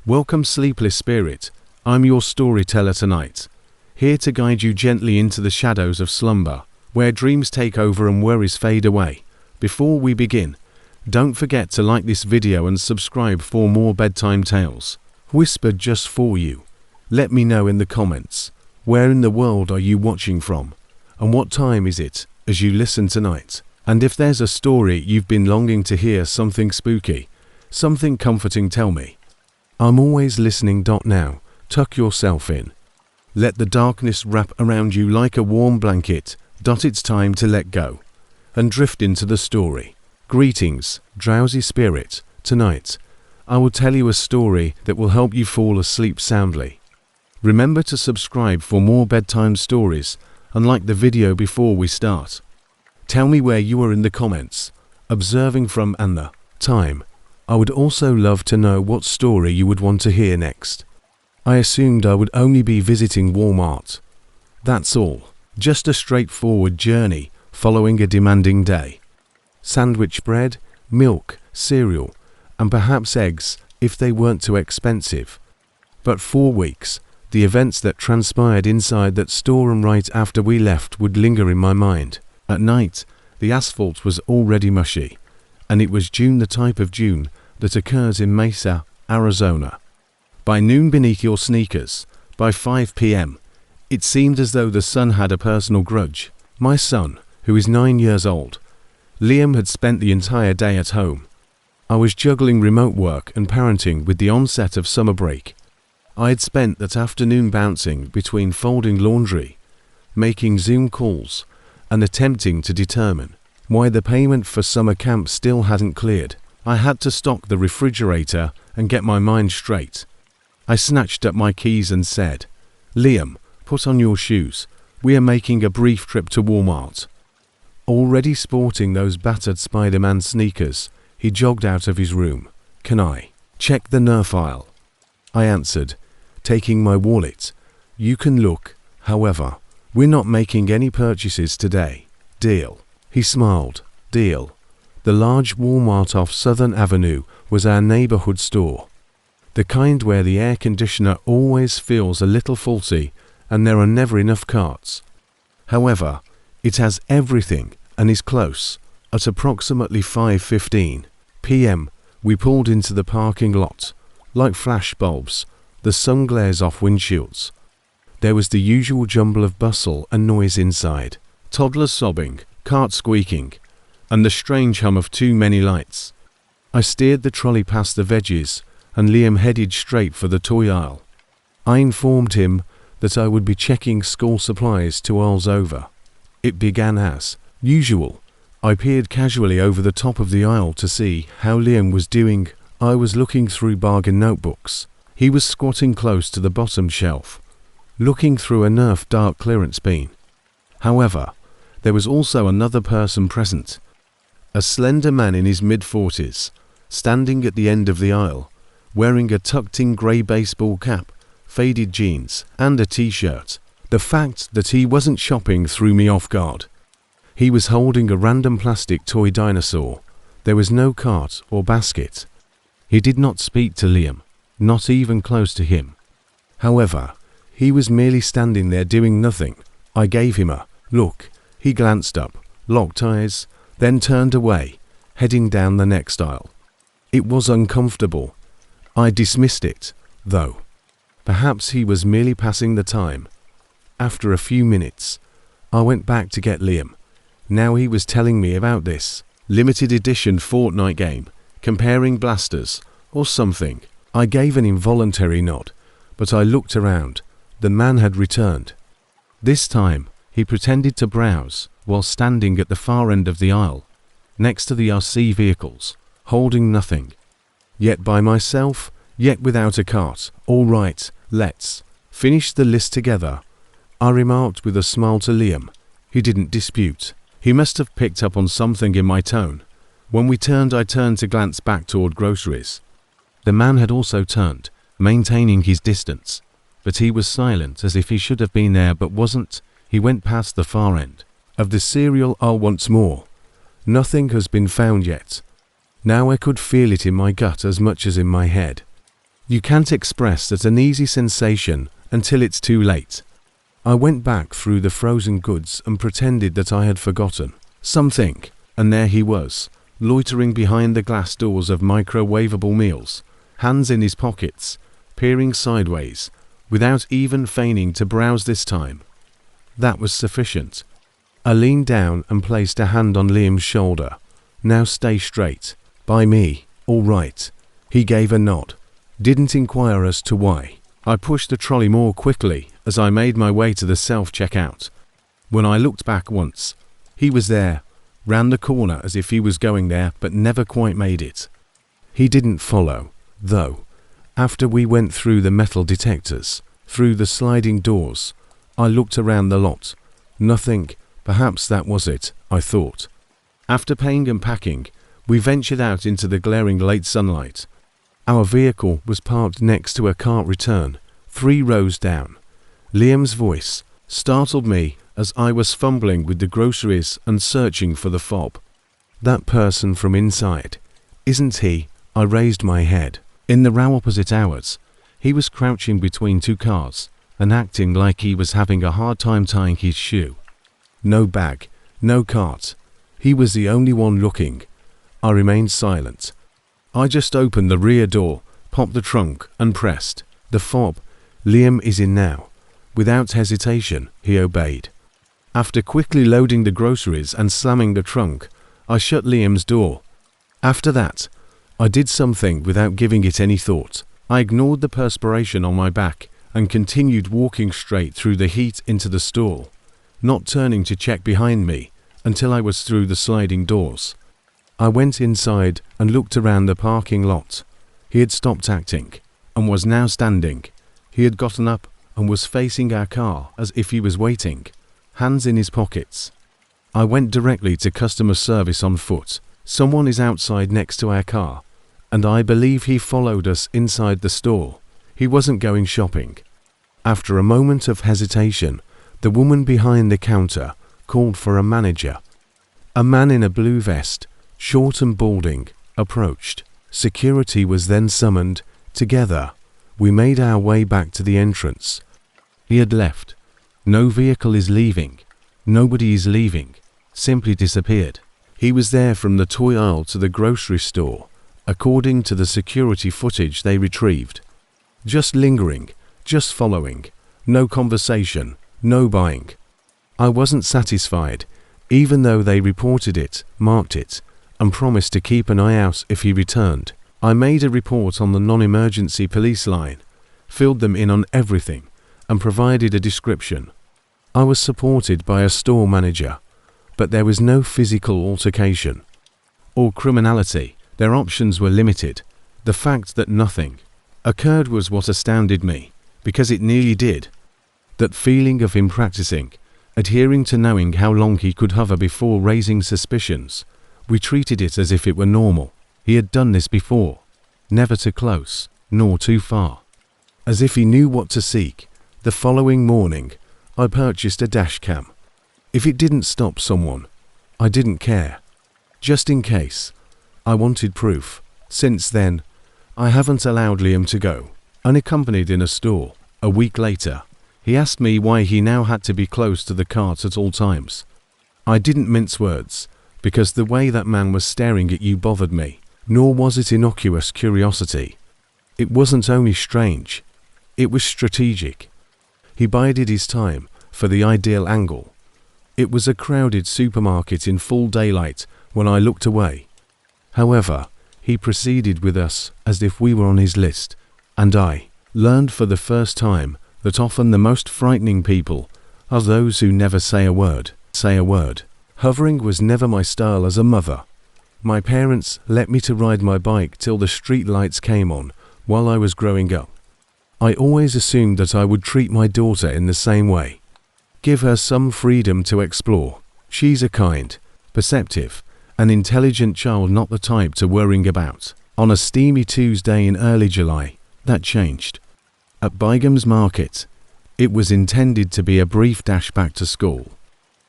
Welcome, sleepless spirit. I'm your storyteller tonight, here to guide you gently into the shadows of slumber, where dreams take over and worries fade away. Before we begin, don't forget to like this video and subscribe for more bedtime tales, whispered just for you. Let me know in the comments, where in the world are you watching from, and what time is it as you listen tonight? And if there's a story you've been longing to hear, something spooky, something comforting, tell me. I'm always listening. Now, tuck yourself in. Let the darkness wrap around you like a warm blanket. It's time to let go and drift into the story. Greetings, drowsy spirit. Tonight, I will tell you a story that will help you fall asleep soundly. Remember to subscribe for more bedtime stories and like the video before we start. Tell me where you are in the comments, observing from and the time. I would also love to know what story you would want to hear next. I assumed I would only be visiting Walmart. That's all, just a straightforward journey following a demanding day. Sandwich bread, milk, cereal, and perhaps eggs if they weren't too expensive. But 4 weeks, the events that transpired inside that store and right after we left would linger in my mind. At night, the asphalt was already mushy, and it was June, the type of June that occurs in Mesa, Arizona. By noon, beneath your sneakers, by 5 p.m., it seemed as though the sun had a personal grudge. My son, who is 9 years old, Liam, had spent the entire day at home. I was juggling remote work and parenting with the onset of summer break. I had spent that afternoon bouncing between folding laundry, making Zoom calls, and attempting to determine why the payment for summer camp still hadn't cleared. I had to stock the refrigerator and get my mind straight. I snatched up my keys and said, "Liam, put on your shoes. We are making a brief trip to Walmart." Already sporting those battered Spider-Man sneakers, he jogged out of his room. "Can I check the Nerf aisle?" I answered, taking my wallet. "You can look. However, we're not making any purchases today. Deal." He smiled. Deal. The large Walmart off Southern Avenue was our neighborhood store. The kind where the air conditioner always feels a little faulty and there are never enough carts. However, it has everything and is close. At approximately 5:15 p.m., we pulled into the parking lot. Like flash bulbs, the sun glares off windshields. There was the usual jumble of bustle and noise inside. Toddlers sobbing, carts squeaking, and the strange hum of too many lights. I steered the trolley past the veggies, and Liam headed straight for the toy aisle. I informed him that I would be checking school supplies 2 aisles over. It began as usual. I peered casually over the top of the aisle to see how Liam was doing. I was looking through bargain notebooks. He was squatting close to the bottom shelf, looking through a Nerf dark clearance bin. However, there was also another person present, a slender man in his mid-40s, standing at the end of the aisle, wearing a tucked-in grey baseball cap, faded jeans, and a t-shirt. The fact that he wasn't shopping threw me off guard. He was holding a random plastic toy dinosaur. There was no cart or basket. He did not speak to Liam, not even close to him. However, he was merely standing there doing nothing. I gave him a look. He glanced up, locked eyes, then turned away, heading down the next aisle. It was uncomfortable. I dismissed it, though. Perhaps he was merely passing the time. After a few minutes, I went back to get Liam. Now he was telling me about this limited edition Fortnite game, comparing blasters, or something. I gave an involuntary nod, but I looked around. The man had returned. This time, he pretended to browse while standing at the far end of the aisle, next to the RC vehicles, holding nothing. Yet by myself, yet without a cart. "All right, let's finish the list together," I remarked with a smile to Liam. He didn't dispute. He must have picked up on something in my tone. When we turned, I turned to glance back toward groceries. The man had also turned, maintaining his distance, but he was silent as if he should have been there but wasn't. He went past the far end of the cereal aisle once more. Nothing has been found yet. Now I could feel it in my gut as much as in my head. You can't express that an easy sensation until it's too late. I went back through the frozen goods and pretended that I had forgotten something, and there he was, loitering behind the glass doors of microwavable meals, hands in his pockets, peering sideways, without even feigning to browse this time. That was sufficient. I leaned down and placed a hand on Liam's shoulder. Now stay straight. By me, all right. He gave a nod. Didn't inquire as to why. I pushed the trolley more quickly as I made my way to the self-checkout. When I looked back once, he was there, round the corner as if he was going there but never quite made it. He didn't follow, though. After we went through the metal detectors, through the sliding doors, I looked around the lot. Nothing. Perhaps that was it, I thought. After paying and packing, we ventured out into the glaring late sunlight. Our vehicle was parked next to a cart return, 3 rows down. Liam's voice startled me as I was fumbling with the groceries and searching for the fob. That person from inside, isn't he? I raised my head. In the row opposite ours, he was crouching between 2 cars and acting like he was having a hard time tying his shoe. No bag, no cart. He was the only one looking. I remained silent. I just opened the rear door, popped the trunk, and pressed. The fob. Liam is in now. Without hesitation, he obeyed. After quickly loading the groceries and slamming the trunk, I shut Liam's door. After that, I did something without giving it any thought. I ignored the perspiration on my back and continued walking straight through the heat into the store, not turning to check behind me until I was through the sliding doors. I went inside and looked around the parking lot. He had stopped acting and was now standing. He had gotten up and was facing our car as if he was waiting, hands in his pockets. I went directly to customer service on foot. Someone is outside next to our car, and I believe he followed us inside the store. He wasn't going shopping. After a moment of hesitation, the woman behind the counter called for a manager. A man in a blue vest, short and balding, approached. Security was then summoned. Together, we made our way back to the entrance. He had left. No vehicle is leaving. Nobody is leaving. Simply disappeared. He was there from the toy aisle to the grocery store, according to the security footage they retrieved. Just lingering, just following. No conversation, no buying. I wasn't satisfied, even though they reported it, marked it, and promised to keep an eye out if he returned. I made a report on the non-emergency police line, filled them in on everything, and provided a description. I was supported by a store manager, but there was no physical altercation or criminality. Their options were limited. The fact that nothing occurred was what astounded me, because it nearly did. That feeling of him practicing, adhering to knowing how long he could hover before raising suspicions. We treated it as if it were normal. He had done this before, never too close, nor too far. As if he knew what to seek. The following morning, I purchased a dash cam. If it didn't stop someone, I didn't care. Just in case. I wanted proof. Since then, I haven't allowed Liam to go, unaccompanied in a store. A week later, he asked me why he now had to be close to the cart at all times. I didn't mince words, because the way that man was staring at you bothered me, nor was it innocuous curiosity. It wasn't only strange, it was strategic. He bided his time for the ideal angle. It was a crowded supermarket in full daylight when I looked away. However, he proceeded with us as if we were on his list, and I learned for the first time that often the most frightening people are those who never say a word. Hovering was never my style as a mother. My parents let me to ride my bike till the street lights came on while I was growing up. I always assumed that I would treat my daughter in the same way. Give her some freedom to explore. She's a kind, perceptive, and intelligent child, not the type to worrying about. On a steamy Tuesday in early July, that changed. At Bygham's Market, it was intended to be a brief dash back to school.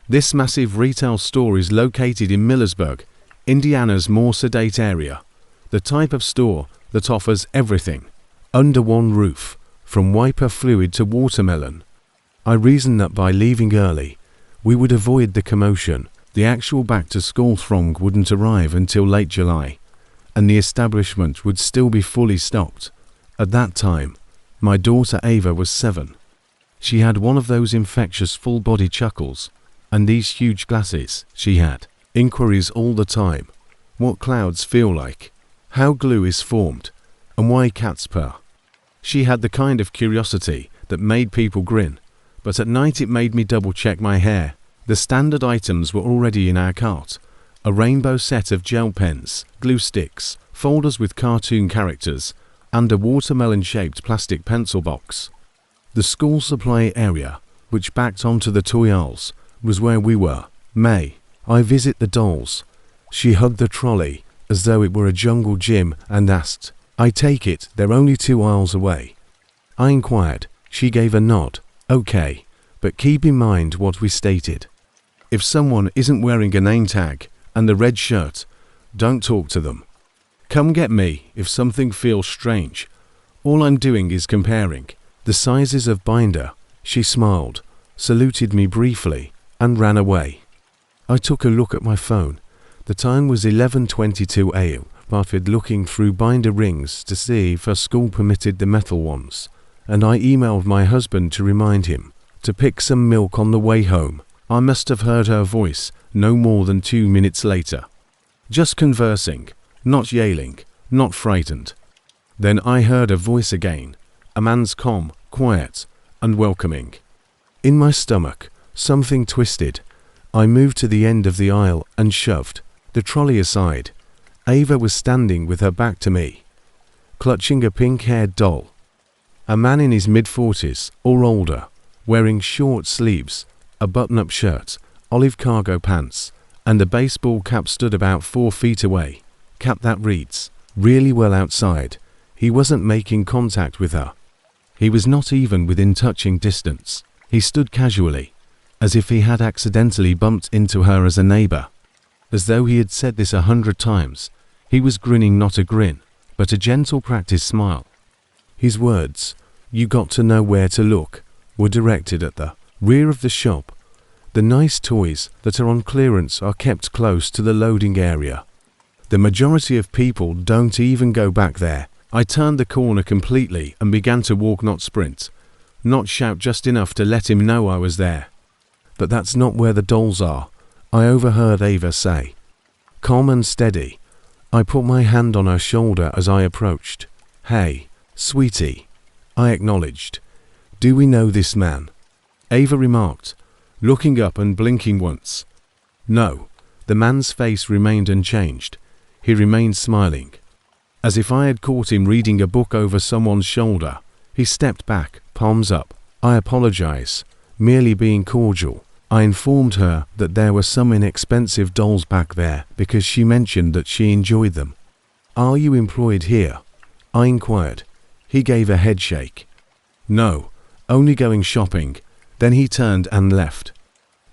This massive retail store is located in Millersburg, Indiana's more sedate area, the type of store that offers everything. under one roof, from wiper fluid to watermelon. I reasoned that by leaving early, we would avoid the commotion. The actual back-to-school throng wouldn't arrive until late July, and the establishment would still be fully stocked. At that time, my daughter Ava was 7. She had one of those infectious full-body chuckles, and these huge glasses. She had inquiries all the time. What clouds feel like, how glue is formed, and why cats purr. She had the kind of curiosity that made people grin, but at night it made me double-check my hair. The standard items were already in our cart: a rainbow set of gel pens, glue sticks, folders with cartoon characters, and a watermelon-shaped plastic pencil box. The school supply area, which backed onto the toy aisles, was where we were. May I visit the dolls? She hugged the trolley as though it were a jungle gym and asked, "I take it they're only 2 aisles away?" I inquired. She gave a nod. "Okay, but keep in mind what we stated. If someone isn't wearing a name tag and the red shirt, don't talk to them. Come get me if something feels strange. All I'm doing is comparing the sizes of binder." She smiled, saluted me briefly, and ran away. I took a look at my phone. The time was 11:22 a.m. Started looking through binder rings to see if her school permitted the metal ones, and I emailed my husband to remind him to pick some milk on the way home. I must have heard her voice no more than 2 minutes later. Just conversing, not yelling, not frightened. Then I heard a voice again, a man's calm, quiet, and welcoming. In my stomach, something twisted. I moved to the end of the aisle and shoved the trolley aside. Ava was standing with her back to me, clutching a pink-haired doll. A man in his mid-40s or older, wearing short sleeves, a button-up shirt, olive cargo pants, and a baseball cap stood about 4 feet away. Cap that reads really well outside. He wasn't making contact with her. He was not even within touching distance. He stood casually, as if he had accidentally bumped into her as a neighbor. As though he had said this 100 times, he was grinning, not a grin, but a gentle practiced smile. His words, "You got to know where to look," were directed at the rear of the shop. The nice toys that are on clearance are kept close to the loading area. The majority of people don't even go back there. I turned the corner completely and began to walk, not sprint, not shout, just enough to let him know I was there. "But that's not where the dolls are," I overheard Ava say. Calm and steady, I put my hand on her shoulder as I approached. "Hey, sweetie," I acknowledged. "Do we know this man?" Ava remarked, looking up and blinking once. No, the man's face remained unchanged. He remained smiling, as if I had caught him reading a book over someone's shoulder. He stepped back, palms up. "I apologize," merely being cordial. I informed her that there were some inexpensive dolls back there because she mentioned that she enjoyed them. "Are you employed here?" I inquired. He gave a head shake. "No, only going shopping." Then he turned and left.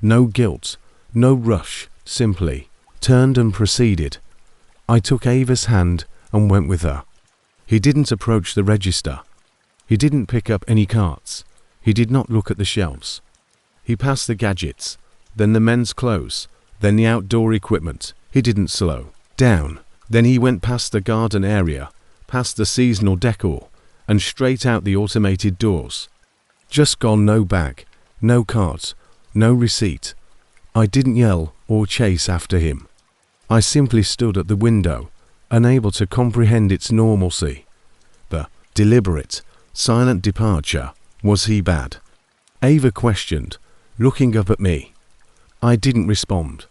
No guilt, no rush, simply turned and proceeded. I took Ava's hand and went with her. He didn't approach the register. He didn't pick up any carts. He did not look at the shelves. He passed the gadgets, then the men's clothes, then the outdoor equipment. He didn't slow down. Then he went past the garden area, past the seasonal decor, and straight out the automated doors. Just gone, no bag, no cart, no receipt. I didn't yell or chase after him. I simply stood at the window, unable to comprehend its normalcy. The deliberate, silent departure. Was he bad? Ava questioned, looking up at me. I didn't respond.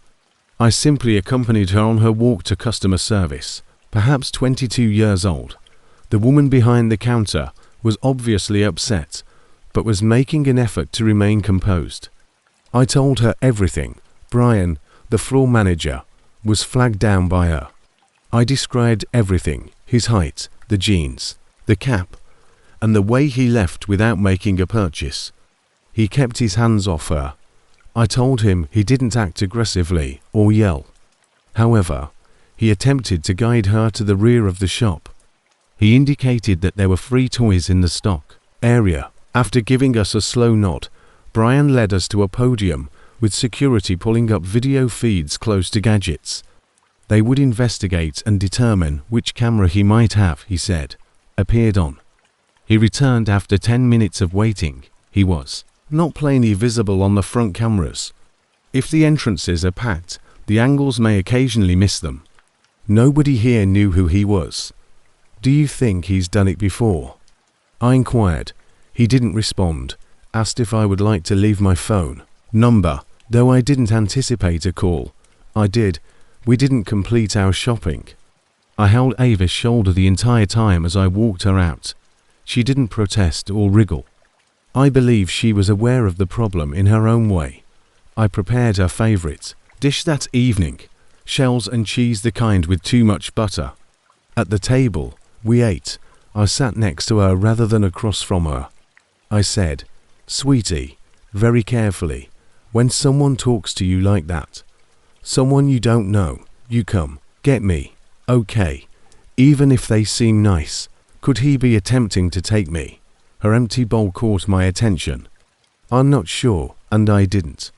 I simply accompanied her on her walk to customer service. Perhaps 22 years old, the woman behind the counter was obviously upset, but was making an effort to remain composed. I told her everything. Brian, the floor manager, was flagged down by her. I described everything: his height, the jeans, the cap, and the way he left without making a purchase. He kept his hands off her. I told him he didn't act aggressively or yell. However, he attempted to guide her to the rear of the shop. He indicated that there were free toys in the stock area. After giving us a slow nod, Brian led us to a podium with security pulling up video feeds close to gadgets. They would investigate and determine which camera he might have, he said, appeared on. He returned after 10 minutes of waiting. He was not plainly visible on the front cameras. If the entrances are packed, the angles may occasionally miss them. Nobody here knew who he was. Do you think he's done it before? I inquired. He didn't respond. Asked if I would like to leave my phone number, though I didn't anticipate a call. I did. We didn't complete our shopping. I held Ava's shoulder the entire time as I walked her out. She didn't protest or wriggle. I believe she was aware of the problem in her own way. I prepared her favorite dish that evening, shells and cheese, the kind with too much butter. At the table, we ate. I sat next to her rather than across from her. I said, "Sweetie," very carefully, "when someone talks to you like that, someone you don't know, you come, get me, okay, even if they seem nice. Could he be attempting to take me?" Her empty bowl caught my attention. I'm not sure, and I didn't.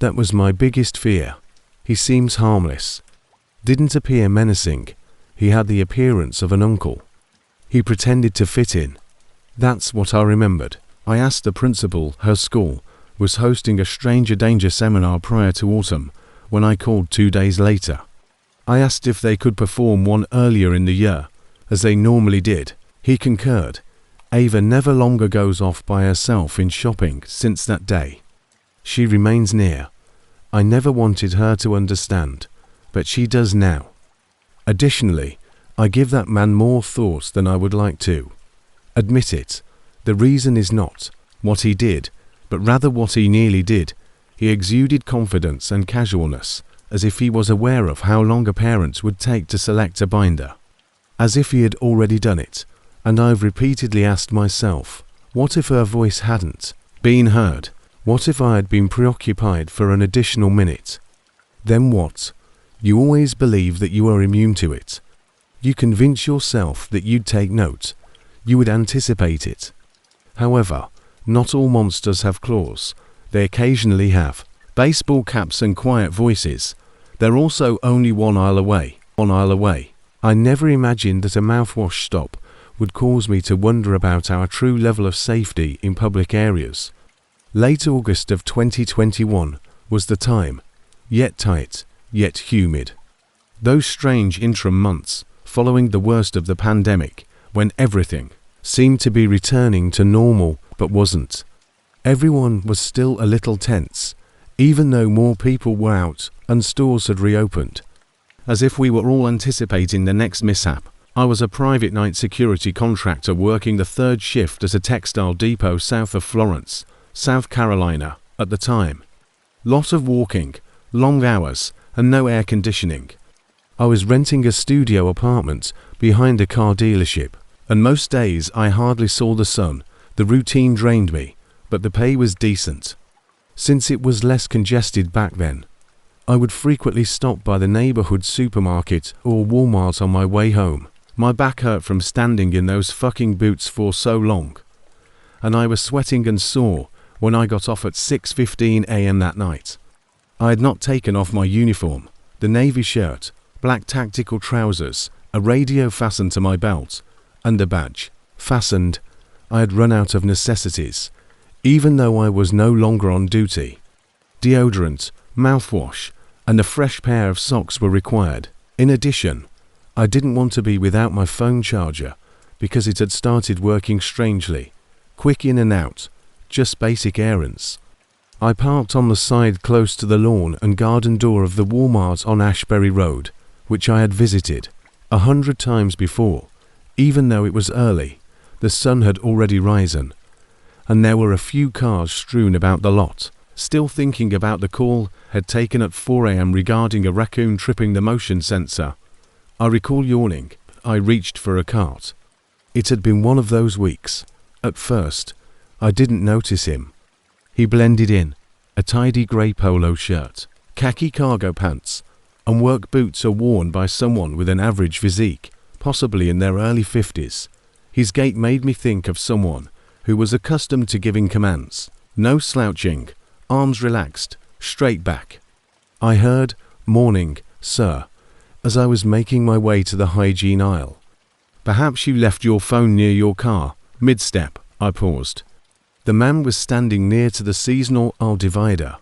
That was my biggest fear. He seems harmless. Didn't appear menacing. He had the appearance of an uncle. He pretended to fit in. That's what I remembered. I asked the principal. Her school was hosting a stranger danger seminar prior to autumn when I called 2 days later. I asked if they could perform one earlier in the year, as they normally did. He concurred. Ava never longer goes off by herself in shopping since that day. She remains near. I never wanted her to understand, but she does now. Additionally, I give that man more thought than I would like to. Admit it. The reason is not what he did, but rather what he nearly did. He exuded confidence and casualness, as if he was aware of how long a parent would take to select a binder. As if he had already done it, and I've repeatedly asked myself, what if her voice hadn't been heard? What if I had been preoccupied for an additional minute? Then what? You always believe that you are immune to it. You convince yourself that you'd take note. You would anticipate it. However, not all monsters have claws. They occasionally have baseball caps and quiet voices. They're also only 1 aisle away. 1 aisle away. I never imagined that a mouthwash stop would cause me to wonder about our true level of safety in public areas. Late August of 2021 was the time, yet tight, yet humid. Those strange interim months, following the worst of the pandemic, when everything seemed to be returning to normal but wasn't. Everyone was still a little tense, even though more people were out and stores had reopened. As if we were all anticipating the next mishap, I was a private night security contractor working the 3rd shift at a textile depot south of Florence, South Carolina, at the time. Lot of walking, long hours, and no air conditioning. I was renting a studio apartment behind a car dealership, and most days I hardly saw the sun. The routine drained me, but the pay was decent. Since it was less congested back then, I would frequently stop by the neighborhood supermarket or Walmart on my way home. My back hurt from standing in those fucking boots for so long, and I was sweating and sore when I got off at 6:15 a.m. that night. I had not taken off my uniform, the navy shirt, black tactical trousers, a radio fastened to my belt, and a badge fastened. I had run out of necessities, even though I was no longer on duty. Deodorant, mouthwash, and a fresh pair of socks were required. In addition, I didn't want to be without my phone charger because it had started working strangely. Quick in and out, just basic errands. I parked on the side close to the lawn and garden door of the Walmart on Ashbury Road, which I had visited 100 times before. Even though it was early, the sun had already risen, and there were a few cars strewn about the lot. Still thinking about the call had taken at 4 a.m. regarding a raccoon tripping the motion sensor. I recall yawning. I reached for a cart. It had been one of those weeks. At first, I didn't notice him. He blended in, a tidy grey polo shirt, khaki cargo pants, and work boots are worn by someone with an average physique, possibly in their early 50s. His gait made me think of someone who was accustomed to giving commands. No slouching, arms relaxed, straight back. I heard, "Morning, sir," as I was making my way to the hygiene aisle. "Perhaps you left your phone near your car." Mid-step, I paused. The man was standing near to the seasonal aisle divider,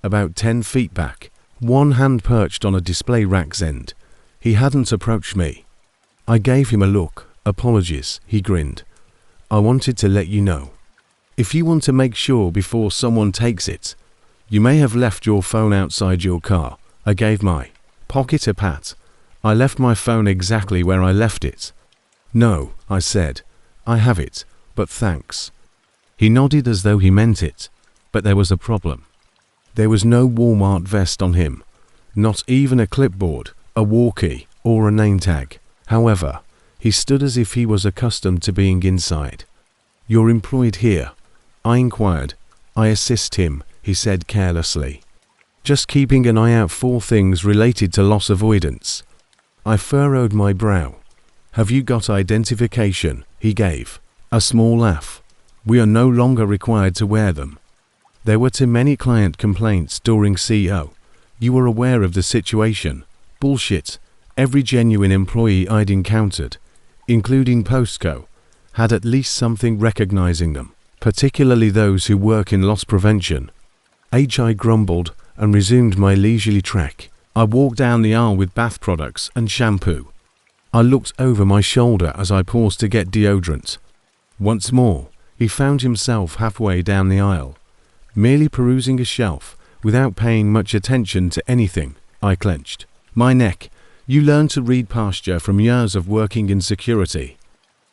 about 10 feet back, one hand perched on a display rack's end. He hadn't approached me. I gave him a look. "Apologies," he grinned. "I wanted to let you know. If you want to make sure before someone takes it, you may have left your phone outside your car." I gave my pocket a pat. "I left my phone exactly where I left it." "No," I said. "I have it, but thanks." He nodded as though he meant it, but there was a problem. There was no Walmart vest on him, not even a clipboard, a walkie, or a name tag. However, he stood as if he was accustomed to being inside. "You're employed here?" I inquired. "I assist him," he said carelessly. "Just keeping an eye out for things related to loss avoidance." I furrowed my brow. "Have you got identification?" He gave a small laugh. "We are no longer required to wear them. There were too many client complaints during CO. You were aware of the situation." Bullshit. Every genuine employee I'd encountered, including Postco, had at least something recognizing them, particularly those who work in loss prevention. I grumbled and resumed my leisurely trek. I walked down the aisle with bath products and shampoo. I looked over my shoulder as I paused to get deodorant. Once more, he found himself halfway down the aisle, merely perusing a shelf without paying much attention to anything. I clenched my neck. "You learn to read posture from years of working in security."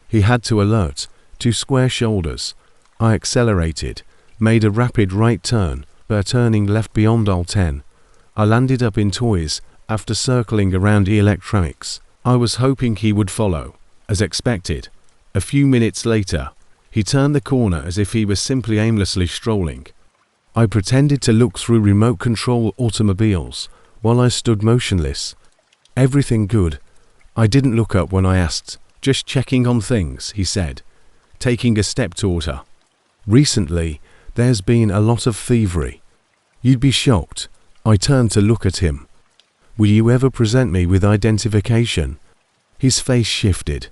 He had to alert. 2 square shoulders. I accelerated, made a rapid right turn, but turning left beyond aisle 10. I landed up in toys after circling around electronics. I was hoping he would follow. As expected, a few minutes later, he turned the corner as if he was simply aimlessly strolling. I pretended to look through remote control automobiles while I stood motionless. "Everything good?" I didn't look up when I asked. "Just checking on things," he said, taking a step toward her. "Recently, there's been a lot of thievery. You'd be shocked." I turned to look at him. "Will you ever present me with identification?" His face shifted,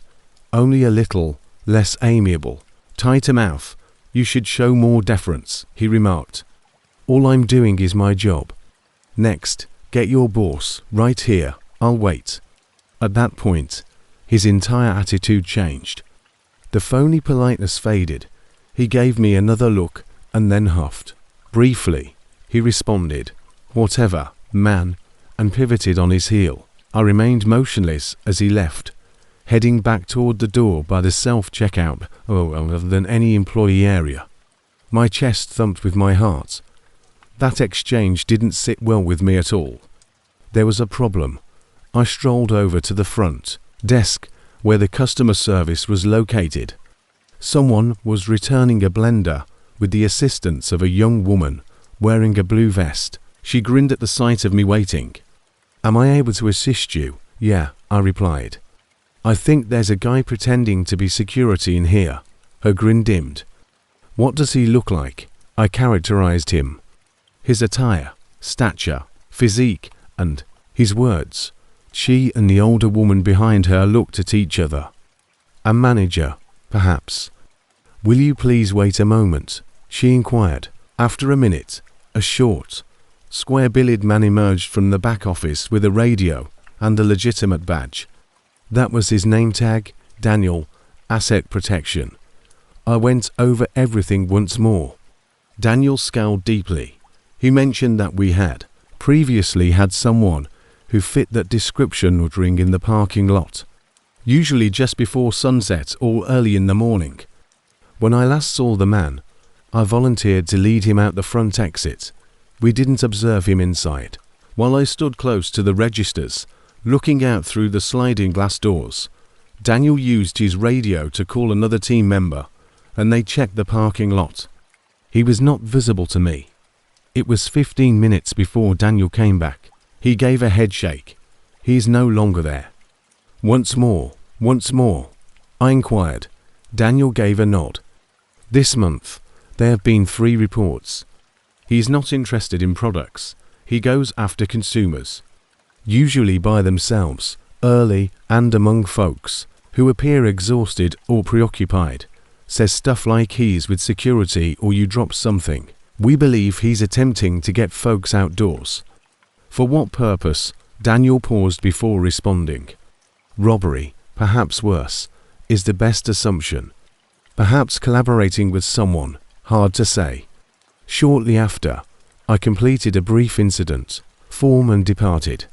only a little less amiable. "Tighter mouth. You should show more deference," he remarked. "All I'm doing is my job. Next, get your boss right here. I'll wait." At that point, his entire attitude changed. The phony politeness faded. He gave me another look and then huffed. Briefly, he responded, "Whatever, man," and pivoted on his heel. I remained motionless as he left, heading back toward the door by the self-checkout other than any employee area. My chest thumped with my heart. That exchange didn't sit well with me at all. There was a problem. I strolled over to the front desk where the customer service was located. Someone was returning a blender with the assistance of a young woman wearing a blue vest. She grinned at the sight of me waiting. "Am I able to assist you?" "Yeah," I replied. "I think there's a guy pretending to be security in here." Her grin dimmed. "What does he look like?" I characterized him. His attire, stature, physique, and his words. She and the older woman behind her looked at each other. "A manager, perhaps." "Will you please wait a moment?" she inquired. After a minute, a short, square-billed man emerged from the back office with a radio and a legitimate badge. That was his name tag, Daniel, Asset Protection. I went over everything once more. Daniel scowled deeply. He mentioned that we had previously had someone who fit that description ordering in the parking lot, usually just before sunset or early in the morning. When I last saw the man, I volunteered to lead him out the front exit. We didn't observe him inside. While I stood close to the registers, looking out through the sliding glass doors, Daniel used his radio to call another team member, and they checked the parking lot. He was not visible to me. It was 15 minutes before Daniel came back. He gave a head shake. He is no longer there. Once more, Once more, I inquired. Daniel gave a nod. This month, there have been 3 reports. He's not interested in products. He goes after consumers. Usually by themselves, early and among folks who appear exhausted or preoccupied. Says stuff like he's with security or you drop something. We believe he's attempting to get folks outdoors. For what purpose? Daniel paused before responding. Robbery, perhaps worse, is the best assumption. Perhaps collaborating with someone, hard to say. Shortly after, I completed a brief incident, form and departed.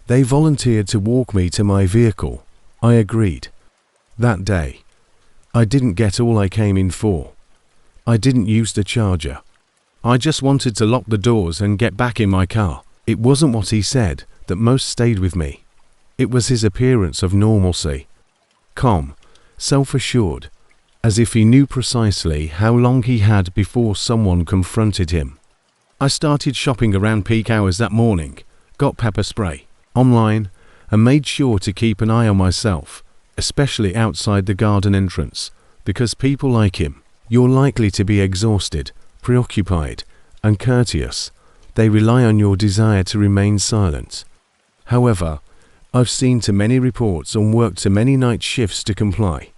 They volunteered to walk me to my vehicle. I agreed. That day, I didn't get all I came in for. I didn't use the charger. I just wanted to lock the doors and get back in my car. It wasn't what he said that most stayed with me. It was his appearance of normalcy. Calm, self-assured, as if he knew precisely how long he had before someone confronted him. I started shopping around peak hours that morning, got pepper spray, online, and made sure to keep an eye on myself, especially outside the garden entrance, because people like him, you're likely to be exhausted, preoccupied, and courteous. They rely on your desire to remain silent. However, I've seen too many reports and worked too many night shifts to comply.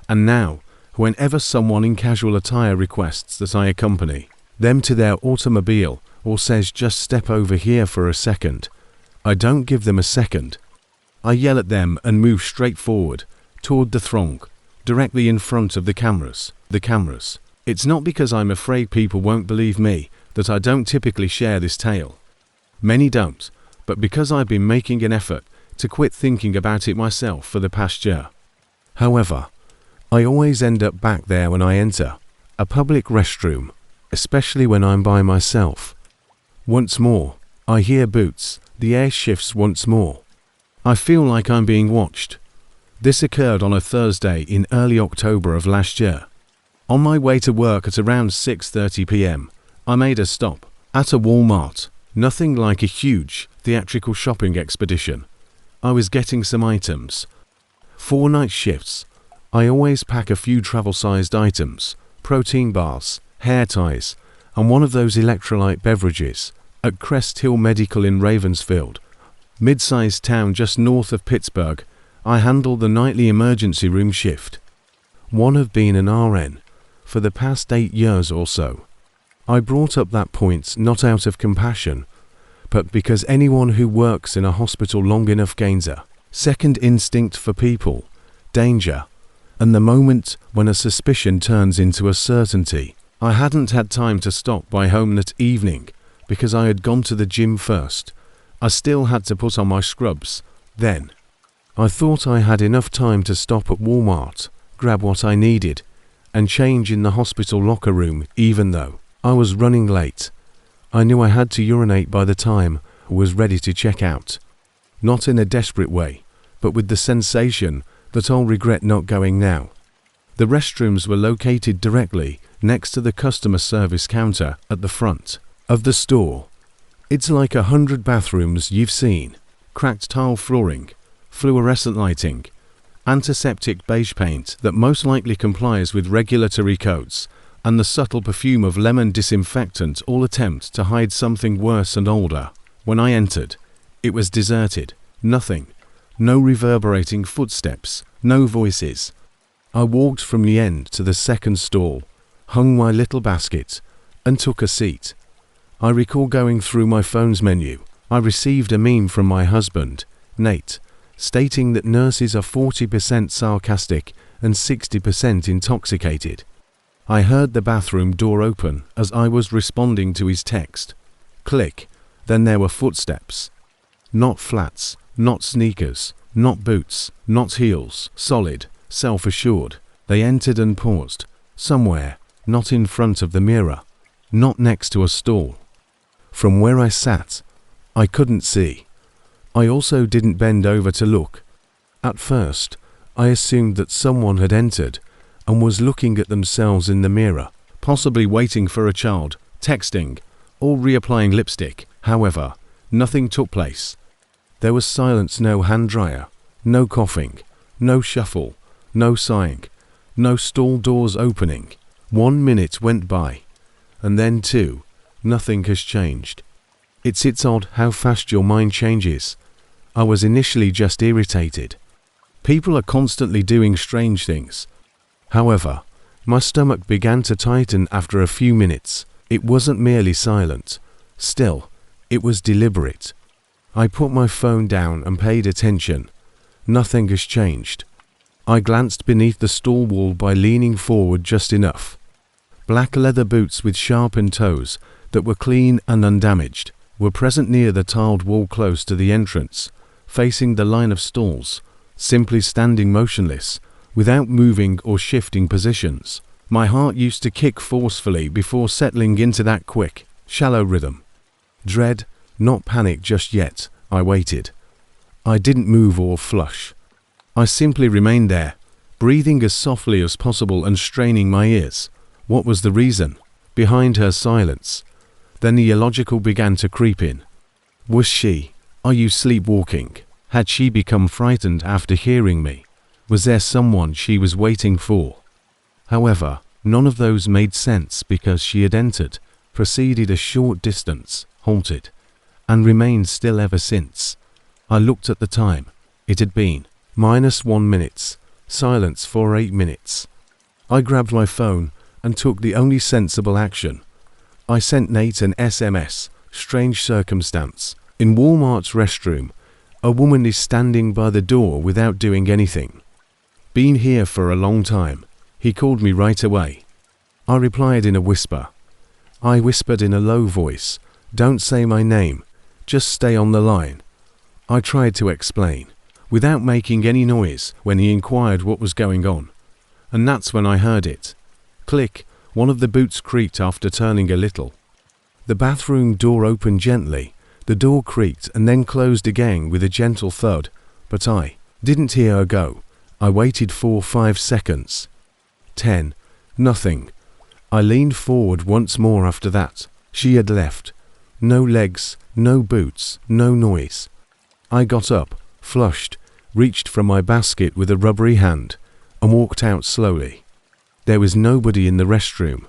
And now, whenever someone in casual attire requests that I accompany them to their automobile or says just step over here for a second, I don't give them a second. I yell at them and move straight forward, toward the throng, directly in front of the cameras. It's not because I'm afraid people won't believe me that I don't typically share this tale. Many don't, but because I've been making an effort to quit thinking about it myself for the past year. However, I always end up back there when I enter a public restroom, especially when I'm by myself. Once more, I hear boots, the air shifts once more. I feel like I'm being watched. This occurred on a Thursday in early October of last year. On my way to work at around 6:30 p.m, I made a stop at a Walmart. Nothing like a huge, theatrical shopping expedition. I was getting some items. 4 night shifts. I always pack a few travel-sized items, protein bars, hair ties, and one of those electrolyte beverages at Crest Hill Medical in Ravensfield, mid-sized town just north of Pittsburgh. I handle the nightly emergency room shift. One have been an RN for the past 8 years or so. I brought up that point not out of compassion, but because anyone who works in a hospital long enough gains a second instinct for people, danger, and the moment when a suspicion turns into a certainty. I hadn't had time to stop by home that evening because I had gone to the gym first. I still had to put on my scrubs then. I thought I had enough time to stop at Walmart, grab what I needed, and change in the hospital locker room even though I was running late. I knew I had to urinate by the time I was ready to check out. Not in a desperate way, but with the sensation that I'll regret not going now. The restrooms were located directly next to the customer service counter at the front of the store. It's like 100 bathrooms you've seen, cracked tile flooring, fluorescent lighting, antiseptic beige paint that most likely complies with regulatory codes, and the subtle perfume of lemon disinfectant all attempt to hide something worse and older. When I entered, it was deserted. Nothing. No reverberating footsteps. No voices. I walked from the end to the second stall, hung my little basket, and took a seat. I recall going through my phone's menu. I received a meme from my husband, Nate, stating that nurses are 40% sarcastic and 60% intoxicated. I heard the bathroom door open as I was responding to his text. Click. Then there were footsteps. Not flats, not sneakers, not boots, not heels, solid, self-assured. They entered and paused. Somewhere, not in front of the mirror, not next to a stall. From where I sat, I couldn't see. I also didn't bend over to look. At first, I assumed that someone had entered and was looking at themselves in the mirror, possibly waiting for a child, texting, or reapplying lipstick. However, nothing took place. There was silence, no hand dryer, no coughing, No shuffle, no sighing, no stall doors opening. 1 minute went by, and then 2. Nothing has changed. It's odd how fast your mind changes. I was initially just irritated. People are constantly doing strange things. However, my stomach began to tighten after a few minutes. It wasn't merely silent. Still, it was deliberate. I put my phone down and paid attention. Nothing has changed. I glanced beneath the stall wall by leaning forward just enough. Black leather boots with sharpened toes that were clean and undamaged were present near the tiled wall close to the entrance, facing the line of stalls, simply standing motionless, without moving or shifting positions. My heart used to kick forcefully before settling into that quick, shallow rhythm. Dread, not panic just yet. I waited. I didn't move or flush. I simply remained there, breathing as softly as possible and straining my ears. What was the reason behind her silence? Then the illogical began to creep in. Was she? Are you sleepwalking? Had she become frightened after hearing me? Was there someone she was waiting for? However, none of those made sense because she had entered, proceeded a short distance, halted, and remained still ever since. I looked at the time. It had been -1 minute. Silence for 8 minutes. I grabbed my phone and took the only sensible action. I sent Nate an SMS. Strange circumstance. In Walmart's restroom, a woman is standing by the door without doing anything. Been here for a long time. He called me right away. I replied in a whisper. I whispered in a low voice, "Don't say my name. Just stay on the line." I tried to explain, without making any noise, when he inquired what was going on. And that's when I heard it. Click. One of the boots creaked after turning a little. The bathroom door opened gently. The door creaked and then closed again with a gentle thud, but I didn't hear her go. I waited for 5 seconds. 10. Nothing. I leaned forward once more after that. She had left. No legs, no boots, no noise. I got up, flushed, reached for my basket with a rubbery hand, and walked out slowly. There was nobody in the restroom.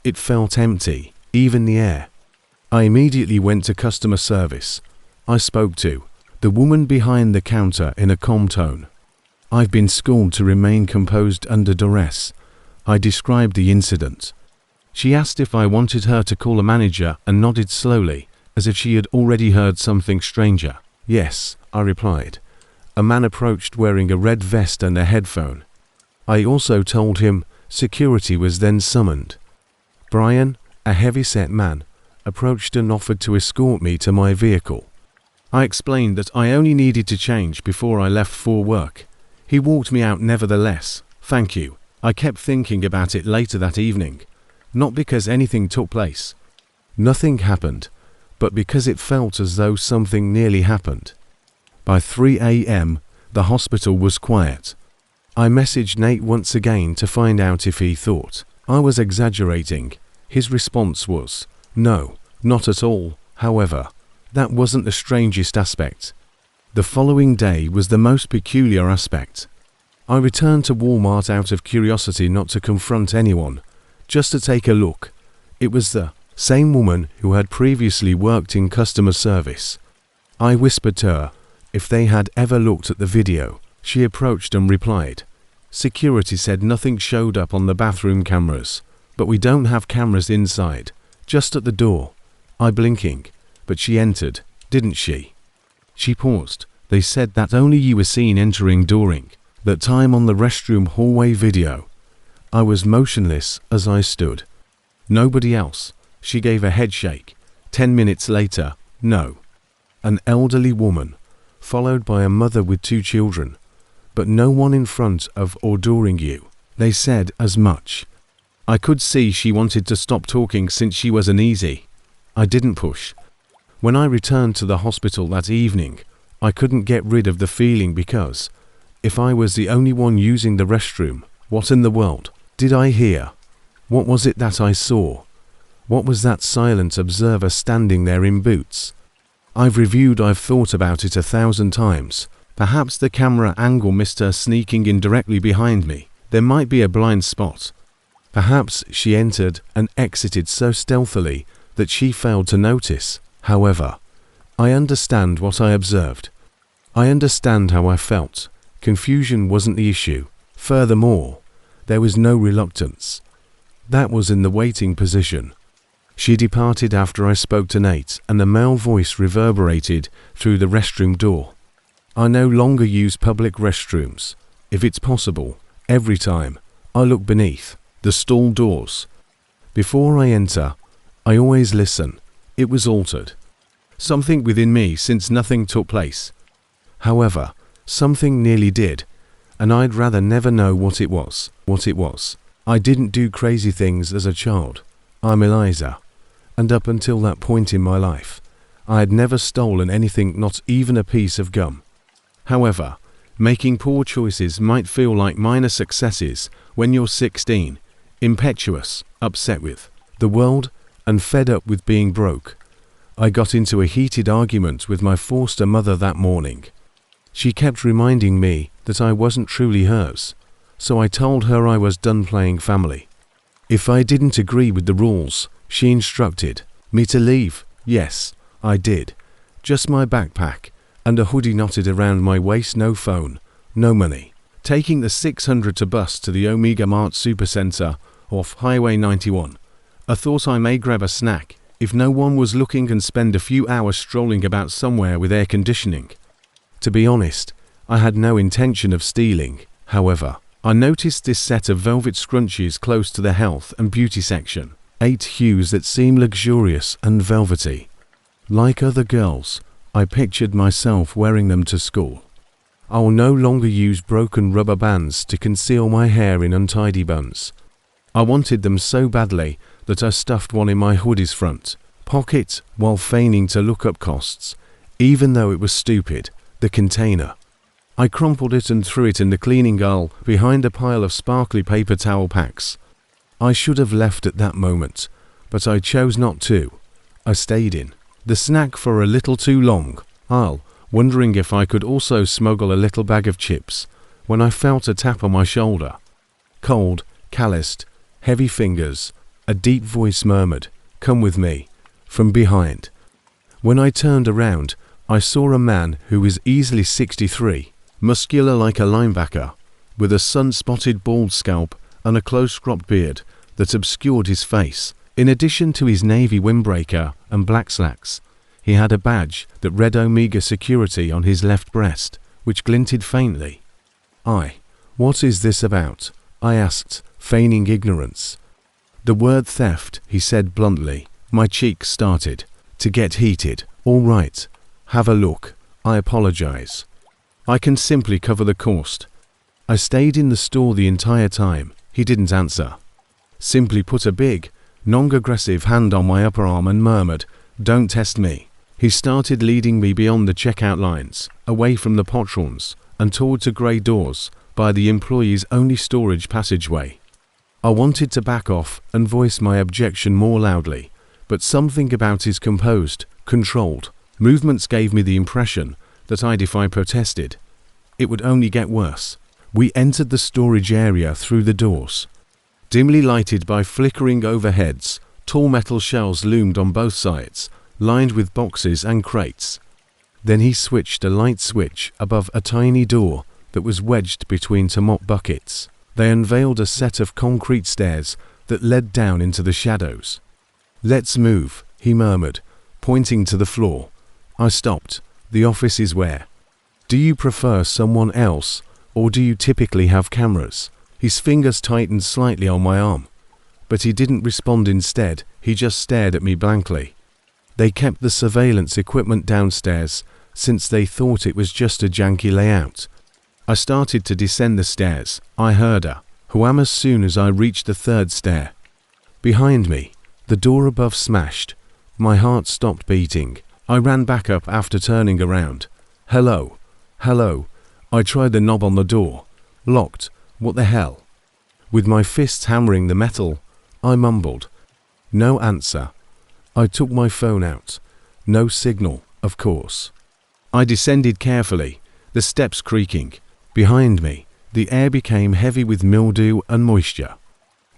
It felt empty, even the air. I immediately went to customer service. I spoke to the woman behind the counter in a calm tone. I've been schooled to remain composed under duress. I described the incident. She asked if I wanted her to call a manager and nodded slowly, as if she had already heard something stranger. Yes, I replied. A man approached wearing a red vest and a headphone. I also told him security was then summoned. Brian, a heavy-set man, approached and offered to escort me to my vehicle. I explained that I only needed to change before I left for work. He walked me out nevertheless. Thank you. I kept thinking about it later that evening. Not because anything took place. Nothing happened, but because it felt as though something nearly happened. By 3 a.m., the hospital was quiet. I messaged Nate once again to find out if he thought I was exaggerating. His response was, "No, not at all." However, that wasn't the strangest aspect. The following day was the most peculiar aspect. I returned to Walmart out of curiosity, not to confront anyone, just to take a look. It was the same woman who had previously worked in customer service. I whispered to her if they had ever looked at the video. She approached and replied, "Security said nothing showed up on the bathroom cameras, but we don't have cameras inside, just at the door." I blinking, "But she entered, didn't she?" She paused. "They said that only you were seen entering during that time on the restroom hallway video." I was motionless as I stood. "Nobody else?" She gave a head shake. 10 minutes later, "No." An elderly woman, followed by a mother with 2 children, but no one in front of or during you. They said as much. I could see she wanted to stop talking since she was uneasy. I didn't push. When I returned to the hospital that evening, I couldn't get rid of the feeling because if I was the only one using the restroom, what in the world did I hear? What was it that I saw? What was that silent observer standing there in boots? I've thought about it 1,000 times, Perhaps the camera angle missed her sneaking in directly behind me. There might be a blind spot. Perhaps she entered and exited so stealthily that she failed to notice. However, I understand what I observed. I understand how I felt. Confusion wasn't the issue. Furthermore, there was no reluctance. That was in the waiting position. She departed after I spoke to Nate, and a male voice reverberated through the restroom door. I no longer use public restrooms. If it's possible, every time, I look beneath the stall doors. Before I enter, I always listen. It was altered. Something within me, since nothing took place. However, something nearly did, and I'd rather never know what it was. I didn't do crazy things as a child. I'm Eliza, and up until that point in my life, I had never stolen anything, not even a piece of gum. However, making poor choices might feel like minor successes when you're 16, impetuous, upset with the world, and fed up with being broke. I got into a heated argument with my foster mother that morning. She kept reminding me that I wasn't truly hers, so I told her I was done playing family. If I didn't agree with the rules, she instructed me to leave. Yes, I did. Just my backpack and a hoodie knotted around my waist, no phone, no money. Taking the 600 to bus to the Omega Mart Supercenter off Highway 91. I thought I may grab a snack if no one was looking and spend a few hours strolling about somewhere with air conditioning. To be honest, I had no intention of stealing. However, I noticed this set of velvet scrunchies close to the health and beauty section. 8 hues that seem luxurious and velvety. Like other girls, I pictured myself wearing them to school. I will no longer use broken rubber bands to conceal my hair in untidy buns. I wanted them so badly that I stuffed one in my hoodie's front pocket while feigning to look up costs, even though it was stupid. The container. I crumpled it and threw it in the cleaning aisle behind a pile of sparkly paper towel packs. I should have left at that moment, but I chose not to. I stayed in the snack for a little too long, wondering if I could also smuggle a little bag of chips, when I felt a tap on my shoulder. Cold, calloused, heavy fingers. A deep voice murmured, "Come with me," from behind. When I turned around, I saw a man who was easily 63, muscular like a linebacker, with a sun-spotted bald scalp and a close-cropped beard that obscured his face. In addition to his navy windbreaker and black slacks, he had a badge that read Omega Security on his left breast, which glinted faintly. What is this about?" I asked, feigning ignorance. "The word theft," he said bluntly. My cheeks started to get heated. "All right. Have a look. I apologize. I can simply cover the cost." I stayed in the store the entire time. He didn't answer. Simply put a big, non-aggressive hand on my upper arm and murmured, "Don't test me." He started leading me beyond the checkout lines, away from the patrons, and towards the grey doors by the employees-only storage passageway. I wanted to back off and voice my objection more loudly, but something about his composed, controlled movements gave me the impression that if I protested, it would only get worse. We entered the storage area through the doors. Dimly lighted by flickering overheads, tall metal shelves loomed on both sides, lined with boxes and crates. Then he switched a light switch above a tiny door that was wedged between two mop buckets. They unveiled a set of concrete stairs that led down into the shadows. "Let's move," he murmured, pointing to the floor. I stopped. "The office is where? Do you prefer someone else, or do you typically have cameras?" His fingers tightened slightly on my arm, but he didn't respond. Instead, he just stared at me blankly. They kept the surveillance equipment downstairs since they thought it was just a janky layout. I started to descend the stairs. I heard a wham as soon as I reached the third stair. Behind me, the door above smashed. My heart stopped beating. I ran back up after turning around. Hello. I tried the knob on the door. Locked. What the hell? With my fists hammering the metal, I mumbled. No answer. I took my phone out. No signal, of course. I descended carefully, the steps creaking. Behind me, the air became heavy with mildew and moisture.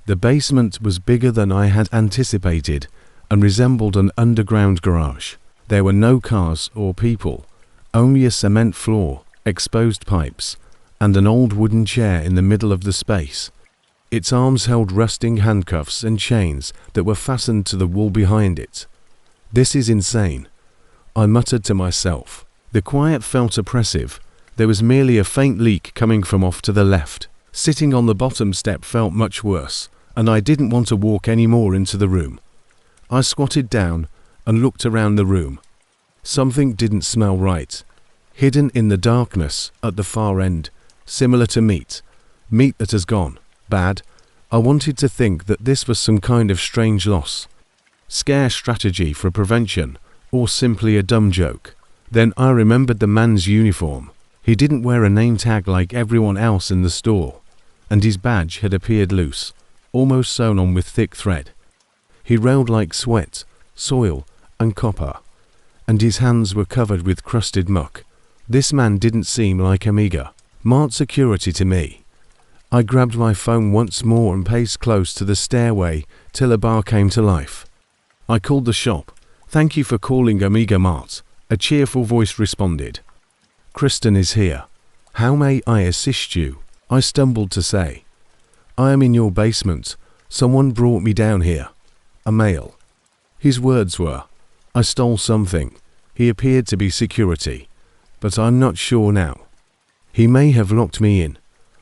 The basement was bigger than I had anticipated and resembled an underground garage. There were no cars or people, only a cement floor, exposed pipes, and an old wooden chair in the middle of the space. Its arms held rusting handcuffs and chains that were fastened to the wall behind it. "This is insane," I muttered to myself. The quiet felt oppressive. There was merely a faint leak coming from off to the left. Sitting on the bottom step felt much worse, and I didn't want to walk any more into the room. I squatted down and looked around the room. Something didn't smell right. Hidden in the darkness at the far end, similar to meat that has gone bad. I wanted to think that this was some kind of strange loss, scare strategy for prevention, or simply a dumb joke. Then I remembered the man's uniform. He didn't wear a name tag like everyone else in the store, and his badge had appeared loose, almost sewn on with thick thread. He railed like sweat, soil, and copper, and his hands were covered with crusted muck. This man didn't seem like Amiga, marked security to me. I grabbed my phone once more and paced close to the stairway till a bar came to life. I called the shop. "Thank you for calling Amiga Mart," a cheerful voice responded. "Kristen is here. How may I assist you?" I stumbled to say. "I am in your basement. Someone brought me down here. A male." His words were, "I stole something." He appeared to be security, but I'm not sure now. He may have locked me in.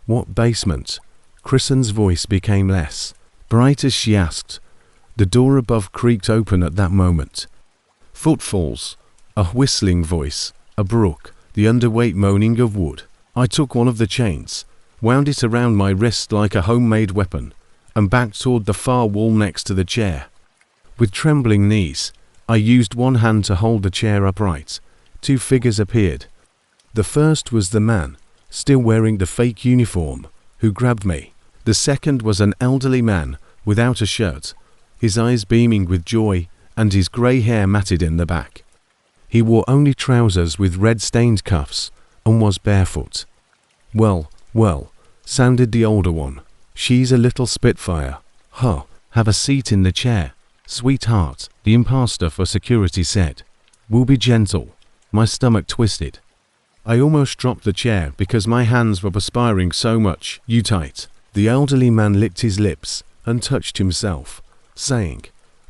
"What basement?" Kristen's voice became less bright as she asked. The door above creaked open at that moment. Footfalls, a whistling voice, a brook, the underweight moaning of wood. I took one of the chains, wound it around my wrist like a homemade weapon, and backed toward the far wall next to the chair. With trembling knees, I used one hand to hold the chair upright. Two figures appeared. The first was the man, still wearing the fake uniform, who grabbed me. The second was an elderly man without a shirt, his eyes beaming with joy and his grey hair matted in the back. He wore only trousers with red-stained cuffs and was barefoot. Well, sounded the older one. "She's a little spitfire. Huh, have a seat in the chair. Sweetheart," the imposter for security said. "We'll be gentle." My stomach twisted. I almost dropped the chair because my hands were perspiring so much. "You tight." The elderly man licked his lips and touched himself, saying,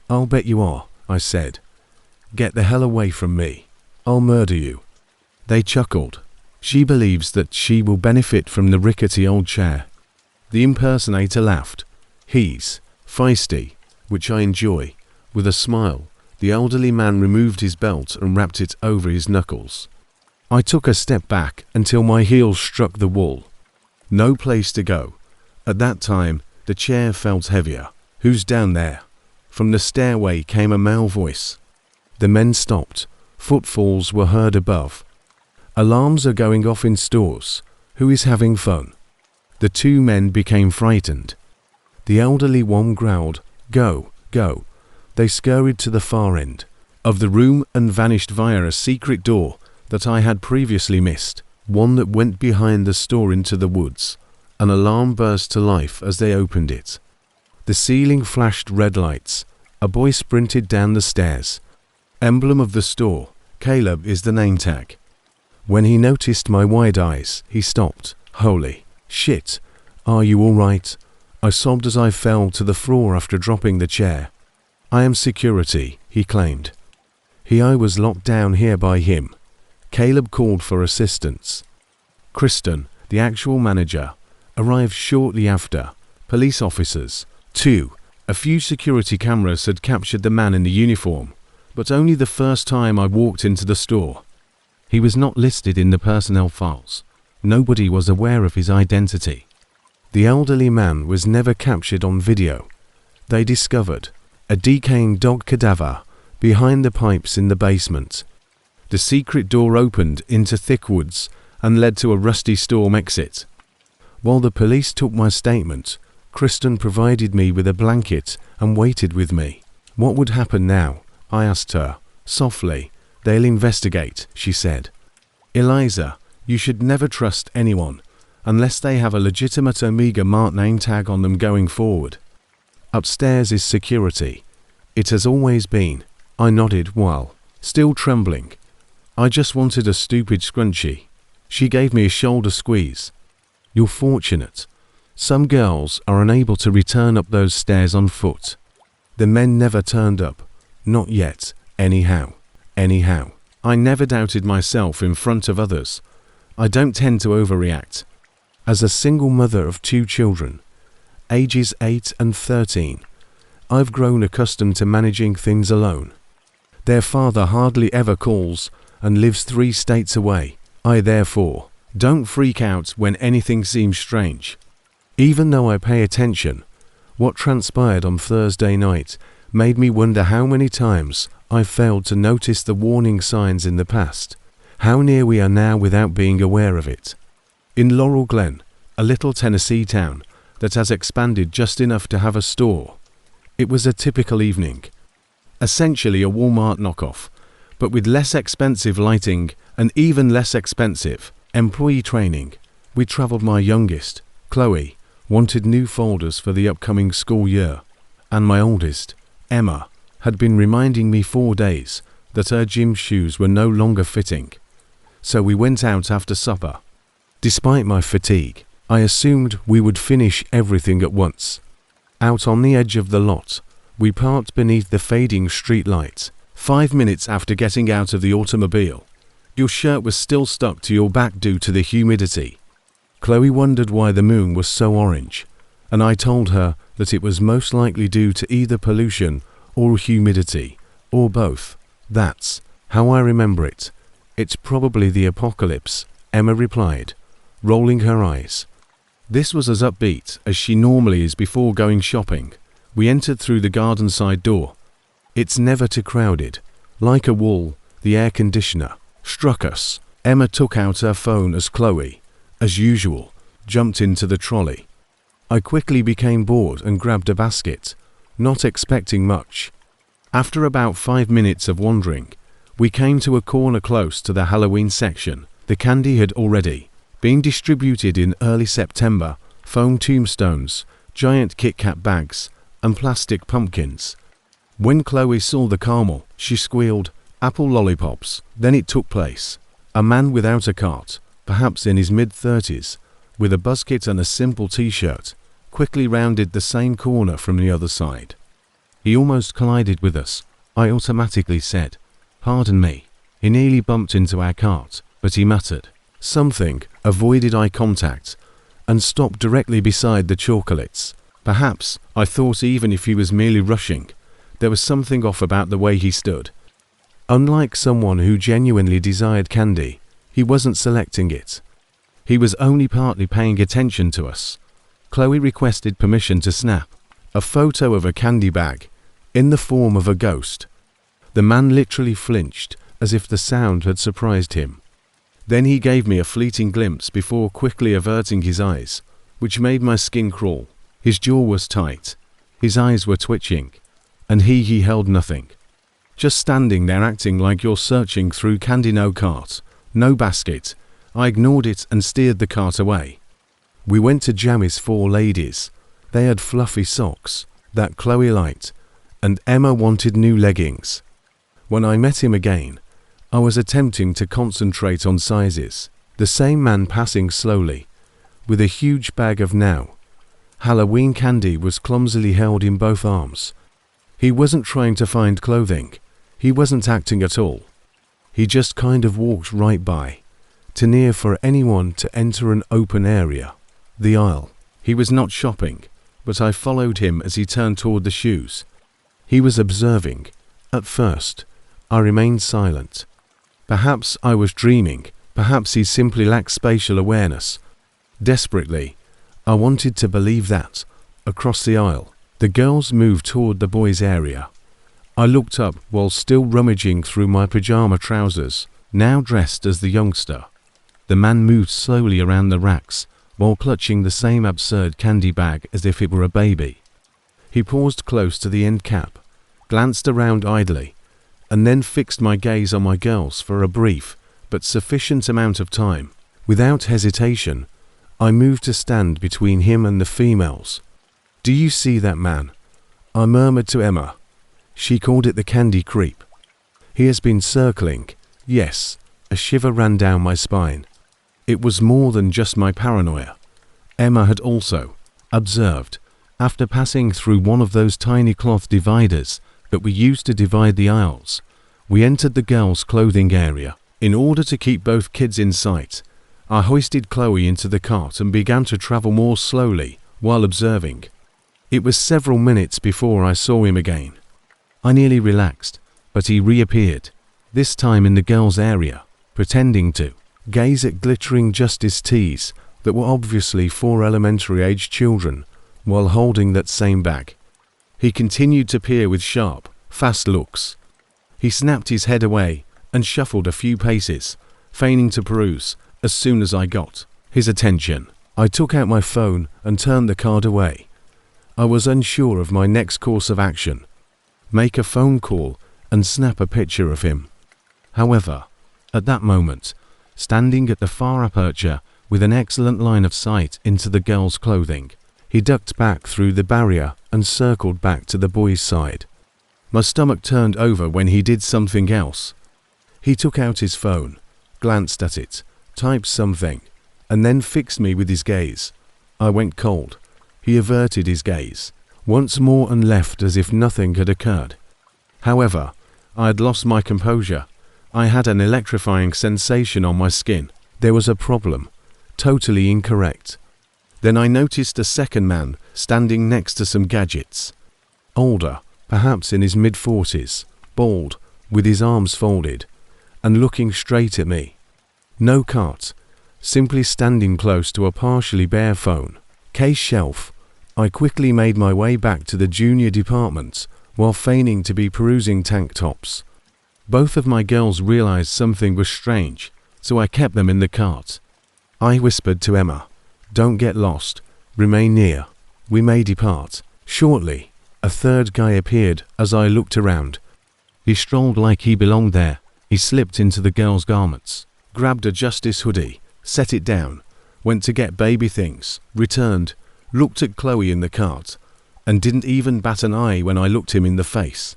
"I'll bet you are," I said. "Get the hell away from me. I'll murder you." They chuckled. "She believes that she will benefit from the rickety old chair." The impersonator laughed. "He's feisty," which I enjoy. With a smile, the elderly man removed his belt and wrapped it over his knuckles. I took a step back until my heels struck the wall. No place to go. At that time, the chair felt heavier. "Who's down there?" From the stairway came a male voice. The men stopped. Footfalls were heard above. "Alarms are going off in stores. Who is having fun?" The two men became frightened. The elderly one growled, "Go, go." They scurried to the far end of the room and vanished via a secret door that I had previously missed, one that went behind the store into the woods. An alarm burst to life as they opened it. The ceiling flashed red lights. A boy sprinted down the stairs. Emblem of the store, Caleb is the name tag. When he noticed my wide eyes, he stopped. "Holy shit, are you all right?" I sobbed as I fell to the floor after dropping the chair. "I am security," he claimed. I was locked down here by him. Caleb called for assistance. Kristen, the actual manager, arrived shortly after. Police officers, too. A few security cameras had captured the man in the uniform, but only the first time I walked into the store. He was not listed in the personnel files. Nobody was aware of his identity. The elderly man was never captured on video. They discovered a decaying dog cadaver behind the pipes in the basement. The secret door opened into thick woods and led to a rusty storm exit. While the police took my statement, Kristen provided me with a blanket and waited with me. "What would happen now?" I asked her, softly. "They'll investigate," she said. "Eliza, You should never trust anyone, unless they have a legitimate Omega Mart name tag on them going forward. Upstairs is security. It has always been. I nodded while, still trembling. I just wanted a stupid scrunchie. She gave me a shoulder squeeze. You're fortunate. Some girls are unable to return up those stairs on foot. The men never turned up. Not yet, anyhow. I never doubted myself in front of others. I don't tend to overreact. As a single mother of 2 children, ages 8 and 13, I've grown accustomed to managing things alone. Their father hardly ever calls and lives 3 states away. I therefore don't freak out when anything seems strange. Even though I pay attention, what transpired on Thursday night made me wonder how many times I failed to notice the warning signs in the past, how near we are now without being aware of it. In Laurel Glen, a little Tennessee town that has expanded just enough to have a store, it was a typical evening. Essentially a Walmart knockoff, but with less expensive lighting and even less expensive employee training. We traveled. My youngest, Chloe, wanted new folders for the upcoming school year, and my oldest, Emma, had been reminding me for days that her gym shoes were no longer fitting. So we went out after supper. Despite my fatigue, I assumed we would finish everything at once. Out on the edge of the lot, we parked beneath the fading street light. 5 minutes after getting out of the automobile, your shirt was still stuck to your back due to the humidity. Chloe wondered why the moon was so orange, and I told her that it was most likely due to either pollution or humidity, or both. That's how I remember it. It's probably the apocalypse, Emma replied, rolling her eyes. This was as upbeat as she normally is before going shopping. We entered through the garden side door. It's never too crowded. Like a wall, the air conditioner struck us. Emma took out her phone as Chloe, as usual, jumped into the trolley. I quickly became bored and grabbed a basket, not expecting much. After about 5 minutes of wandering, we came to a corner close to the Halloween section. The candy had already been distributed in early September: foam tombstones, giant Kit Kat bags, and plastic pumpkins. When Chloe saw the caramel, she squealed, "Apple lollipops." Then it took place. A man without a cart, perhaps in his mid-30s, with a buzzkit and a simple t-shirt, quickly rounded the same corner from the other side. He almost collided with us. I automatically said, "Pardon me." He nearly bumped into our cart, but he muttered something, avoided eye contact, and stopped directly beside the chocolates. Perhaps, I thought, even if he was merely rushing, there was something off about the way he stood. Unlike someone who genuinely desired candy, he wasn't selecting it. He was only partly paying attention to us. Chloe requested permission to snap a photo of a candy bag in the form of a ghost. The man literally flinched, as if the sound had surprised him. Then he gave me a fleeting glimpse before quickly averting his eyes, which made my skin crawl. His jaw was tight, his eyes were twitching, and he held nothing. Just standing there acting like you're searching through candy. No cart, no basket. I ignored it and steered the cart away. We went to Jammies 4 Ladies. They had fluffy socks that Chloe liked, and Emma wanted new leggings. When I met him again, I was attempting to concentrate on sizes. The same man passing slowly, with a huge bag of now Halloween candy was clumsily held in both arms. He wasn't trying to find clothing. He wasn't acting at all. He just kind of walked right by, too near for anyone to enter an open area. The aisle. He was not shopping, but I followed him as he turned toward the shoes. He was observing. At first, I remained silent. Perhaps I was dreaming. Perhaps he simply lacked spatial awareness. Desperately, I wanted to believe that. Across the aisle, the girls moved toward the boys' area. I looked up while still rummaging through my pajama trousers, now dressed as the youngster. The man moved slowly around the racks while clutching the same absurd candy bag as if it were a baby. He paused close to the end cap, glanced around idly, and then fixed my gaze on my girls for a brief but sufficient amount of time. Without hesitation, I moved to stand between him and the females. "Do you see that man?" I murmured to Emma. She called it the candy creep. "He has been circling." Yes, a shiver ran down my spine. It was more than just my paranoia. Emma had also observed, after passing through one of those tiny cloth dividers that we used to divide the aisles, we entered the girls' clothing area. In order to keep both kids in sight, I hoisted Chloe into the cart and began to travel more slowly while observing. It was several minutes before I saw him again. I nearly relaxed, but he reappeared, this time in the girls' area, pretending to gaze at glittering justice tees that were obviously for elementary-aged children while holding that same bag. He continued to peer with sharp, fast looks. He snapped his head away and shuffled a few paces, feigning to peruse as soon as I got his attention. I took out my phone and turned the card away. I was unsure of my next course of action. Make a phone call and snap a picture of him. However, at that moment, standing at the far aperture with an excellent line of sight into the girl's clothing, he ducked back through the barrier and circled back to the boys' side. My stomach turned over when he did something else. He took out his phone, glanced at it, typed something, and then fixed me with his gaze. I went cold. He averted his gaze once more and left as if nothing had occurred. However, I had lost my composure. I had an electrifying sensation on my skin. There was a problem. Totally incorrect. Then I noticed a second man standing next to some gadgets. Older, perhaps in his mid-40s, bald, with his arms folded, and looking straight at me. No cart, simply standing close to a partially bare phone case shelf. I quickly made my way back to the junior department while feigning to be perusing tank tops. Both of my girls realized something was strange, so I kept them in the cart. I whispered to Emma, "Don't get lost. Remain near. We may depart." Shortly, a third guy appeared as I looked around. He strolled like he belonged there. He slipped into the girls' garments, grabbed a Justice hoodie, set it down, went to get baby things, returned, looked at Chloe in the cart, and didn't even bat an eye when I looked him in the face.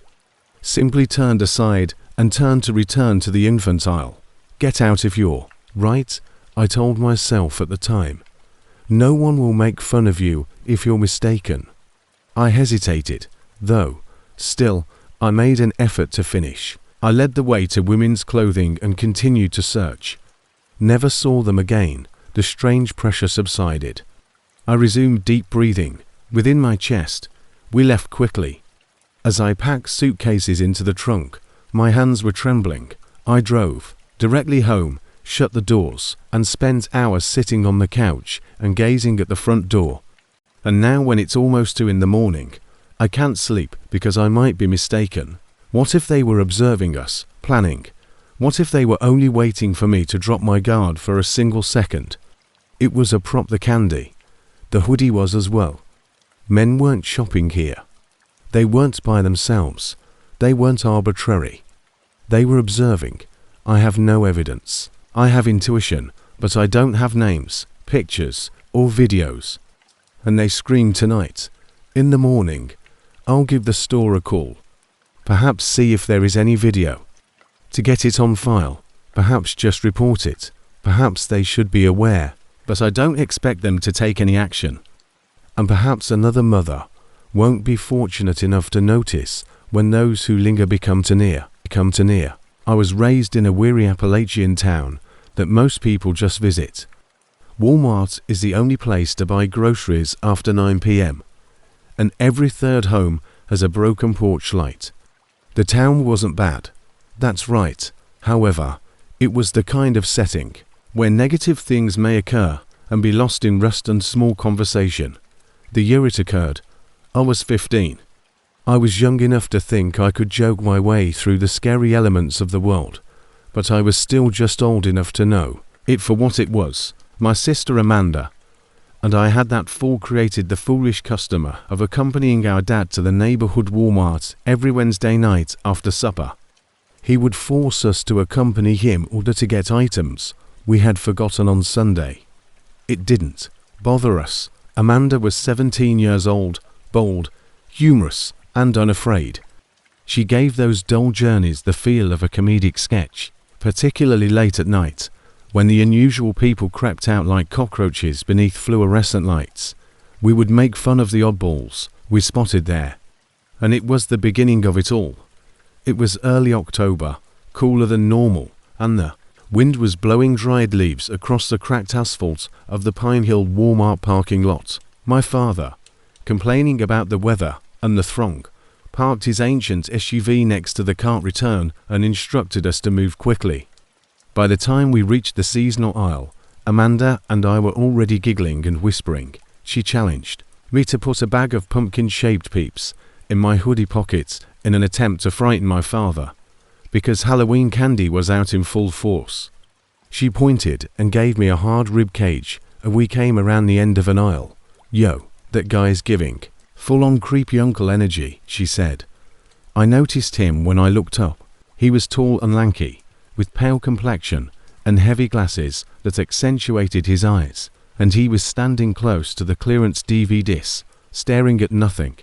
Simply turned aside and turned to return to the infant aisle. "Get out if you're right," I told myself at the time. "No one will make fun of you if you're mistaken." I hesitated, though. Still, I made an effort to finish. I led the way to women's clothing and continued to search. Never saw them again. The strange pressure subsided. I resumed deep breathing. Within my chest, we left quickly. As I packed suitcases into the trunk, my hands were trembling. I drove directly home, shut the doors, and spent hours sitting on the couch and gazing at the front door. And now when it's almost 2 in the morning, I can't sleep because I might be mistaken. What if they were observing us, planning? What if they were only waiting for me to drop my guard for a single second? It was a prop, the candy. The hoodie was as well. Men weren't shopping here. They weren't by themselves. They weren't arbitrary. They were observing. I have no evidence. I have intuition, but I don't have names, pictures, or videos. And they screamed tonight. In the morning, I'll give the store a call. Perhaps see if there is any video. To get it on file, perhaps just report it. Perhaps they should be aware, but I don't expect them to take any action. And perhaps another mother won't be fortunate enough to notice when those who linger become too near. I was raised in a weary Appalachian town that most people just visit. Walmart is the only place to buy groceries after 9 p.m. and every third home has a broken porch light. The town wasn't bad. That's right. However, it was the kind of setting where negative things may occur and be lost in rust and small conversation. The year it occurred, I was 15. I was young enough to think I could joke my way through the scary elements of the world, but I was still just old enough to know it for what it was. My sister Amanda and I had that fool created the foolish customer of accompanying our dad to the neighborhood Walmart every Wednesday night after supper. He would force us to accompany him in order to get items we had forgotten on Sunday. It didn't bother us. Amanda was 17 years old, bold, humorous, and unafraid. She gave those dull journeys the feel of a comedic sketch, particularly late at night, when the unusual people crept out like cockroaches beneath fluorescent lights. We would make fun of the oddballs we spotted there. And it was the beginning of it all. It was early October, cooler than normal, and the wind was blowing dried leaves across the cracked asphalt of the Pine Hill Walmart parking lot. My father, complaining about the weather and the throng, parked his ancient SUV next to the cart return and instructed us to move quickly. By the time we reached the seasonal aisle, Amanda and I were already giggling and whispering. She challenged me to put a bag of pumpkin-shaped peeps in my hoodie pockets in an attempt to frighten my father, because Halloween candy was out in full force. She pointed and gave me a hard rib cage as we came around the end of an aisle. "Yo, that guy's giving full-on creepy uncle energy," she said. I noticed him when I looked up. He was tall and lanky, with pale complexion and heavy glasses that accentuated his eyes, and he was standing close to the clearance DVDs, staring at nothing.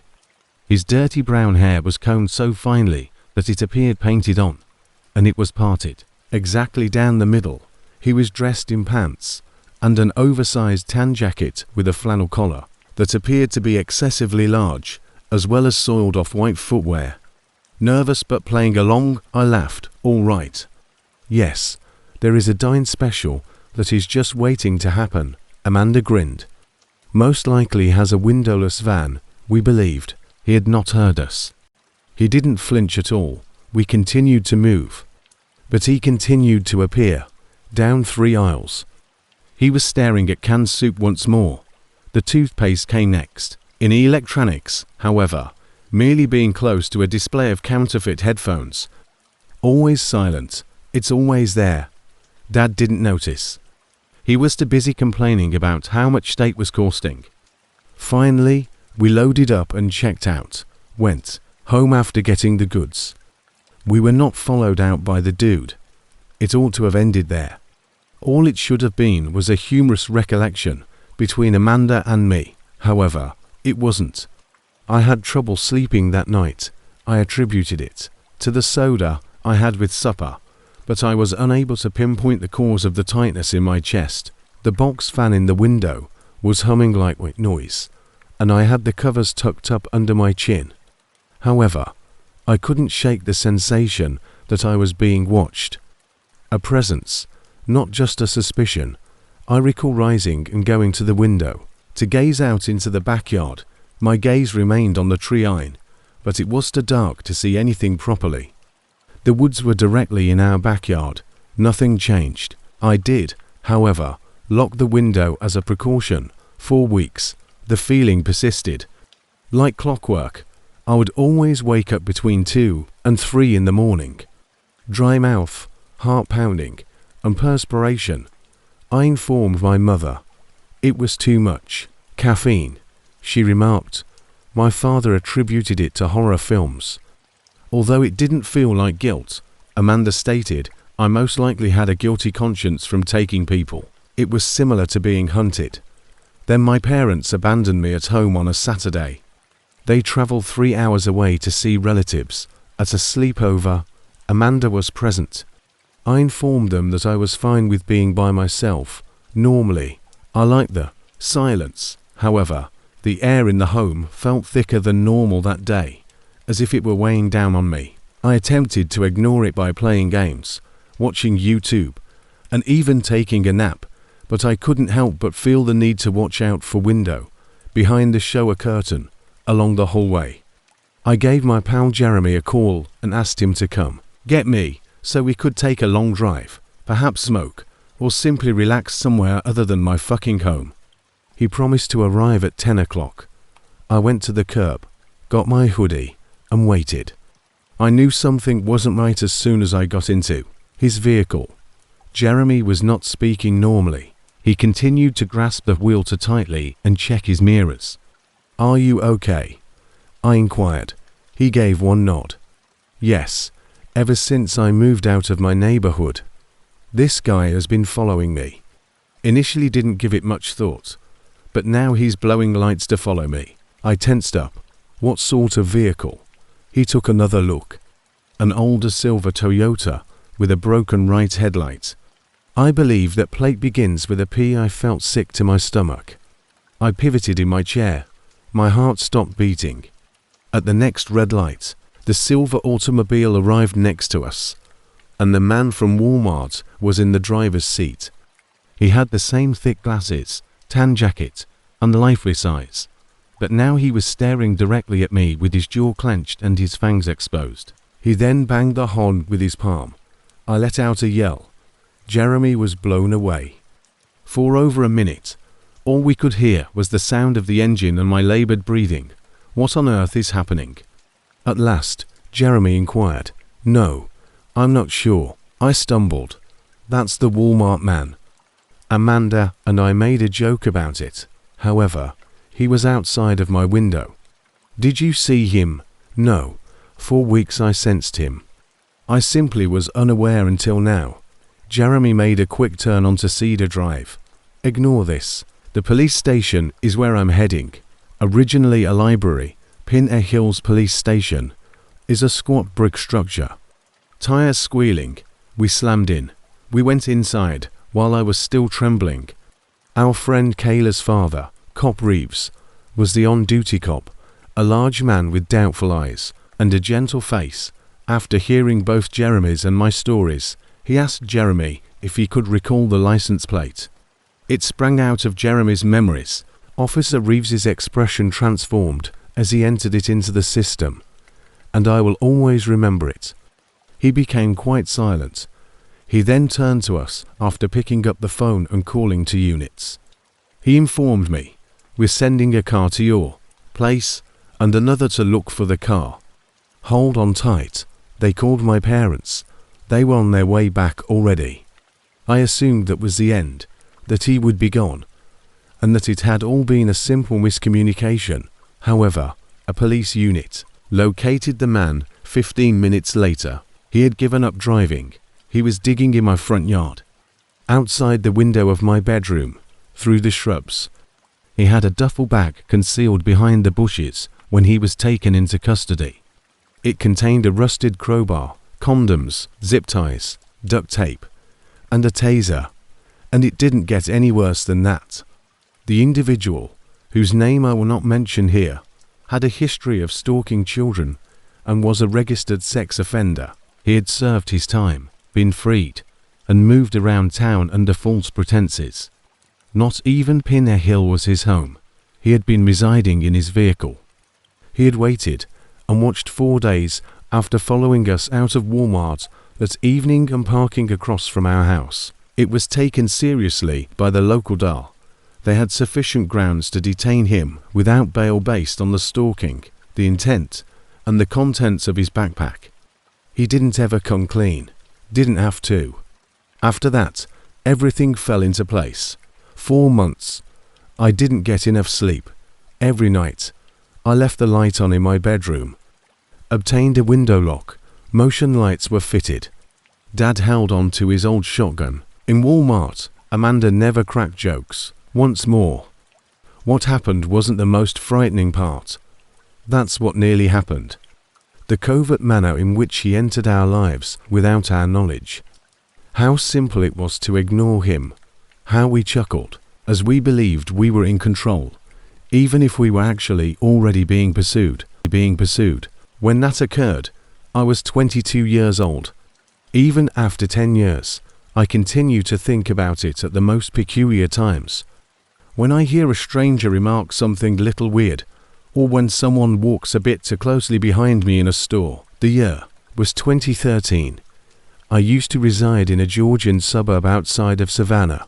His dirty brown hair was combed so finely that it appeared painted on, and it was parted exactly down the middle. He was dressed in pants and an oversized tan jacket with a flannel collar that appeared to be excessively large, as well as soiled-off white footwear. Nervous but playing along, I laughed. "All right. Yes, there is a dine special that is just waiting to happen." Amanda grinned. "Most likely has a windowless van," we believed. He had not heard us. He didn't flinch at all. We continued to move. But he continued to appear, down 3 aisles. He was staring at canned soup once more. The toothpaste came next. In electronics, however, merely being close to a display of counterfeit headphones. Always silent. It's always there. Dad didn't notice. He was too busy complaining about how much steak was costing. Finally, we loaded up and checked out. Went home after getting the goods. We were not followed out by the dude. It ought to have ended there. All it should have been was a humorous recollection between Amanda and me. However, it wasn't. I had trouble sleeping that night. I attributed it to the soda I had with supper, but I was unable to pinpoint the cause of the tightness in my chest. The box fan in the window was humming lightweight noise, and I had the covers tucked up under my chin. However, I couldn't shake the sensation that I was being watched. A presence, not just a suspicion. I recall rising and going to the window to gaze out into the backyard. My gaze remained on the tree line, but it was too dark to see anything properly. The woods were directly in our backyard. Nothing changed. I did, however, lock the window as a precaution. For weeks, the feeling persisted. Like clockwork, I would always wake up between 2 and 3 in the morning. Dry mouth, heart pounding, and perspiration. I informed my mother. It was too much. Caffeine, she remarked. My father attributed it to horror films. Although it didn't feel like guilt, Amanda stated, I most likely had a guilty conscience from taking people. It was similar to being hunted. Then my parents abandoned me at home on a Saturday. They traveled 3 hours away to see relatives. At a sleepover, Amanda was present. I informed them that I was fine with being by myself. Normally, I like the silence. However, the air in the home felt thicker than normal that day, as if it were weighing down on me. I attempted to ignore it by playing games, watching YouTube, and even taking a nap, but I couldn't help but feel the need to watch out for window, behind the shower curtain, along the hallway. I gave my pal Jeremy a call and asked him to come get me so we could take a long drive, perhaps smoke, or simply relax somewhere other than my fucking home. He promised to arrive at 10 o'clock. I went to the curb, got my hoodie, and waited. I knew something wasn't right as soon as I got into his vehicle. Jeremy was not speaking normally. He continued to grasp the wheel too tightly and check his mirrors. "Are you okay?" I inquired. He gave one nod. "Yes, ever since I moved out of my neighborhood." This guy has been following me. Initially didn't give it much thought, but now he's blowing lights to follow me. I tensed up. What sort of vehicle? He took another look. An older silver Toyota with a broken right headlight. I believe that plate begins with a P. I felt sick to my stomach. I pivoted in my chair. My heart stopped beating. At the next red light, the silver automobile arrived next to us, and the man from Walmart was in the driver's seat. He had the same thick glasses, tan jacket, and lifeless eyes, but now he was staring directly at me with his jaw clenched and his fangs exposed. He then banged the horn with his palm. I let out a yell. Jeremy was blown away. For over a minute, all we could hear was the sound of the engine and my labored breathing. What on earth is happening? At last, Jeremy inquired. No, I'm not sure. I stumbled. That's the Walmart man. Amanda and I made a joke about it. However, he was outside of my window. Did you see him? No. For weeks I sensed him. I simply was unaware until now. Jeremy made a quick turn onto Cedar Drive. Ignore this. The police station is where I'm heading. Originally a library, Pinner Hills Police Station is a squat brick structure. Tires squealing, we slammed in. We went inside while I was still trembling. Our friend Kayla's father, Cop Reeves, was the on-duty cop, a large man with doubtful eyes and a gentle face. After hearing both Jeremy's and my stories, he asked Jeremy if he could recall the license plate. It sprang out of Jeremy's memories. Officer Reeves's expression transformed as he entered it into the system, and I will always remember it. He became quite silent. He then turned to us after picking up the phone and calling to units. He informed me, "We're sending a car to your place and another to look for the car. Hold on tight." They called my parents. They were on their way back already. I assumed that was the end, that he would be gone, and that it had all been a simple miscommunication. However, a police unit located the man 15 minutes later. He had given up driving. He was digging in my front yard, outside the window of my bedroom, through the shrubs. He had a duffel bag concealed behind the bushes when he was taken into custody. It contained a rusted crowbar, condoms, zip ties, duct tape, and a taser. And it didn't get any worse than that. The individual, whose name I will not mention here, had a history of stalking children and was a registered sex offender. He had served his time, been freed, and moved around town under false pretenses. Not even Pinner Hill was his home. He had been residing in his vehicle. He had waited and watched 4 days after following us out of Walmart that evening and parking across from our house. It was taken seriously by the local DAR. They had sufficient grounds to detain him without bail based on the stalking, the intent, and the contents of his backpack. He didn't ever come clean. Didn't have to. After that, everything fell into place. 4 months. I didn't get enough sleep. Every night. I left the light on in my bedroom. Obtained a window lock. Motion lights were fitted. Dad held on to his old shotgun. In Walmart, Amanda never cracked jokes. Once more. What happened wasn't the most frightening part. That's what nearly happened. The covert manner in which he entered our lives without our knowledge. How simple it was to ignore him. How we chuckled, as we believed we were in control, even if we were actually already being pursued. When that occurred, I was 22 years old. Even after 10 years, I continue to think about it at the most peculiar times. When I hear a stranger remark something little weird, or when someone walks a bit too closely behind me in a store. The year was 2013. I used to reside in a Georgian suburb outside of Savannah.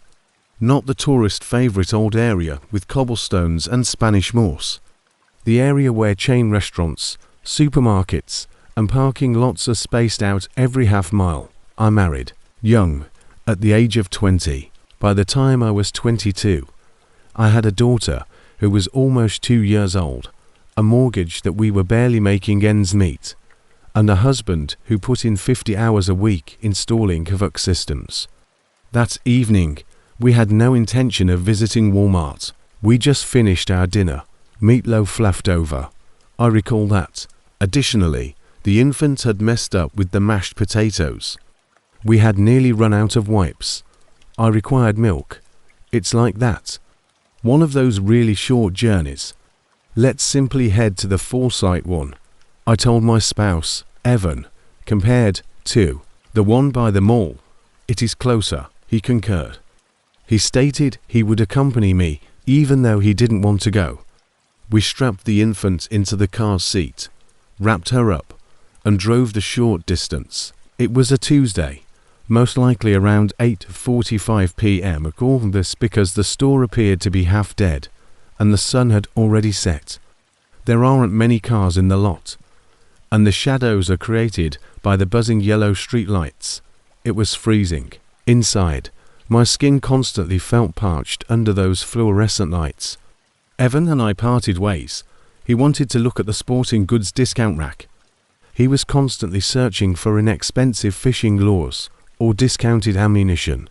Not the tourist favorite old area with cobblestones and Spanish moss. The area where chain restaurants, supermarkets, and parking lots are spaced out every half mile. I married, young, at the age of 20. By the time I was 22, I had a daughter who was almost 2 years old, a mortgage that we were barely making ends meet, and a husband who put in 50 hours a week installing HVAC systems. That evening, we had no intention of visiting Walmart. We just finished our dinner, meatloaf left over. I recall that. Additionally, the infant had messed up with the mashed potatoes. We had nearly run out of wipes. I required milk. It's like that. One of those really short journeys. Let's simply head to the Foresight one, I told my spouse, Evan, compared to the one by the mall. It is closer, he concurred. He stated he would accompany me even though he didn't want to go. We strapped the infant into the car seat, wrapped her up, and drove the short distance. It was a Tuesday, most likely around 8:45 p.m. I call this because the store appeared to be half dead, and the sun had already set. There aren't many cars in the lot, and the shadows are created by the buzzing yellow street lights. It was freezing. Inside, my skin constantly felt parched under those fluorescent lights. Evan and I parted ways. He wanted to look at the sporting goods discount rack. He was constantly searching for inexpensive fishing lures or discounted ammunition.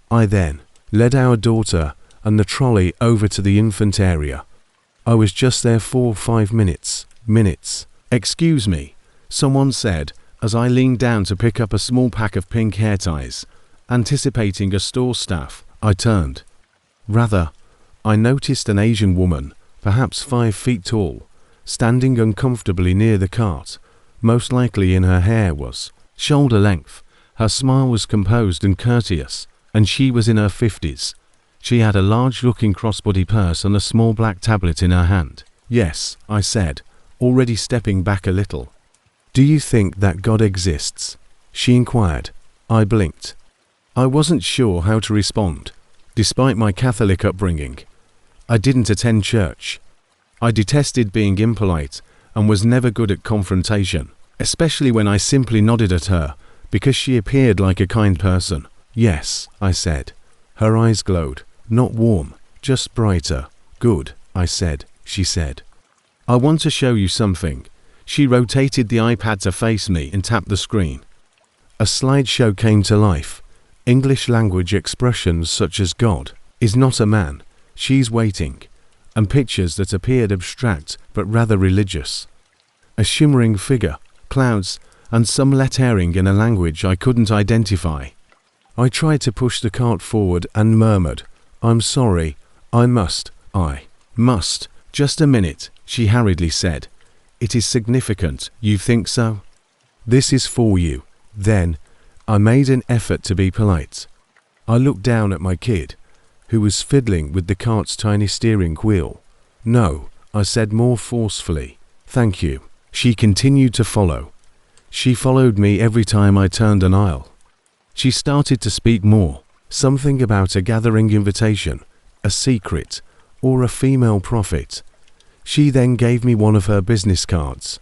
I then led our daughter and the trolley over to the infant area. I was just there for 5 minutes. Excuse me, someone said as I leaned down to pick up a small pack of pink hair ties. Anticipating a store staff, I turned. Rather, I noticed an Asian woman, perhaps 5 feet tall, standing uncomfortably near the cart. Most likely in her hair was shoulder length. Her smile was composed and courteous, and she was in her 50s. She had a large-looking crossbody purse and a small black tablet in her hand. Yes, I said, already stepping back a little. Do you think that God exists? She inquired. I blinked. I wasn't sure how to respond. Despite my Catholic upbringing, I didn't attend church. I detested being impolite and was never good at confrontation, especially when I simply nodded at her because she appeared like a kind person. Yes, I said. Her eyes glowed, not warm, just brighter. Good, I said, she said. I want to show you something. She rotated the iPad to face me and tapped the screen. A slideshow came to life. English language expressions such as God is not a man, she's waiting, and pictures that appeared abstract but rather religious. A shimmering figure, clouds, and some lettering in a language I couldn't identify. I tried to push the cart forward and murmured, I'm sorry, I must. Just a minute, she hurriedly said. It is significant, you think so? This is for you. Then, I made an effort to be polite. I looked down at my kid, who was fiddling with the cart's tiny steering wheel. No, I said more forcefully. Thank you. She continued to follow. She followed me every time I turned an aisle. She started to speak more, something about a gathering invitation, a secret, or a female prophet. She then gave me one of her business cards.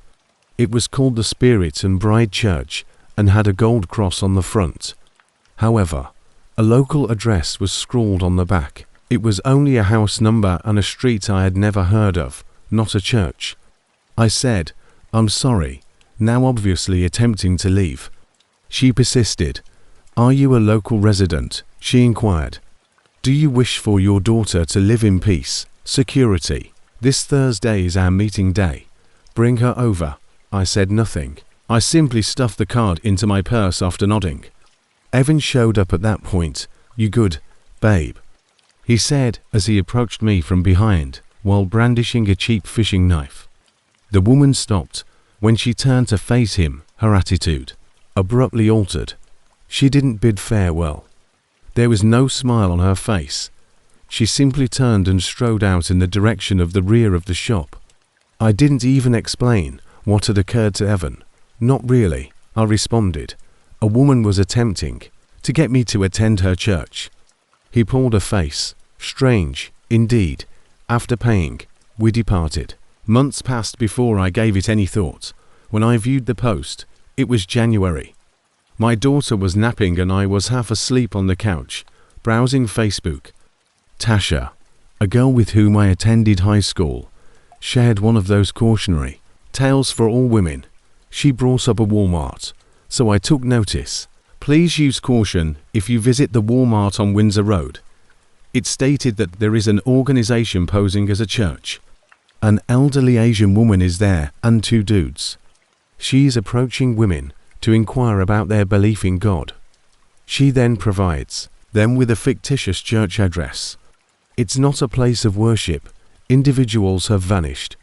It was called the Spirit and Bride Church and had a gold cross on the front. However, a local address was scrawled on the back. It was only a house number and a street I had never heard of, not a church. I said, I'm sorry, now obviously attempting to leave. She persisted. Are you a local resident? She inquired. Do you wish for your daughter to live in peace, security? This Thursday is our meeting day. Bring her over. I said nothing. I simply stuffed the card into my purse after nodding. Evan showed up at that point. You good, babe? He said as he approached me from behind while brandishing a cheap fishing knife. The woman stopped. When she turned to face him, her attitude abruptly altered. She didn't bid farewell. There was no smile on her face. She simply turned and strode out in the direction of the rear of the shop. I didn't even explain what had occurred to Evan. Not really, I responded. A woman was attempting to get me to attend her church. He pulled a face. Strange, indeed. After paying, we departed. Months passed before I gave it any thought. When I viewed the post, it was January. My daughter was napping and I was half asleep on the couch, browsing Facebook. Tasha, a girl with whom I attended high school, shared one of those cautionary tales for all women. She brought up a Walmart, so I took notice. Please use caution if you visit the Walmart on Windsor Road. It stated that there is an organization posing as a church. An elderly Asian woman is there and two dudes. She is approaching women to inquire about their belief in God. She then provides them with a fictitious church address. It's not a place of worship. Individuals have vanished.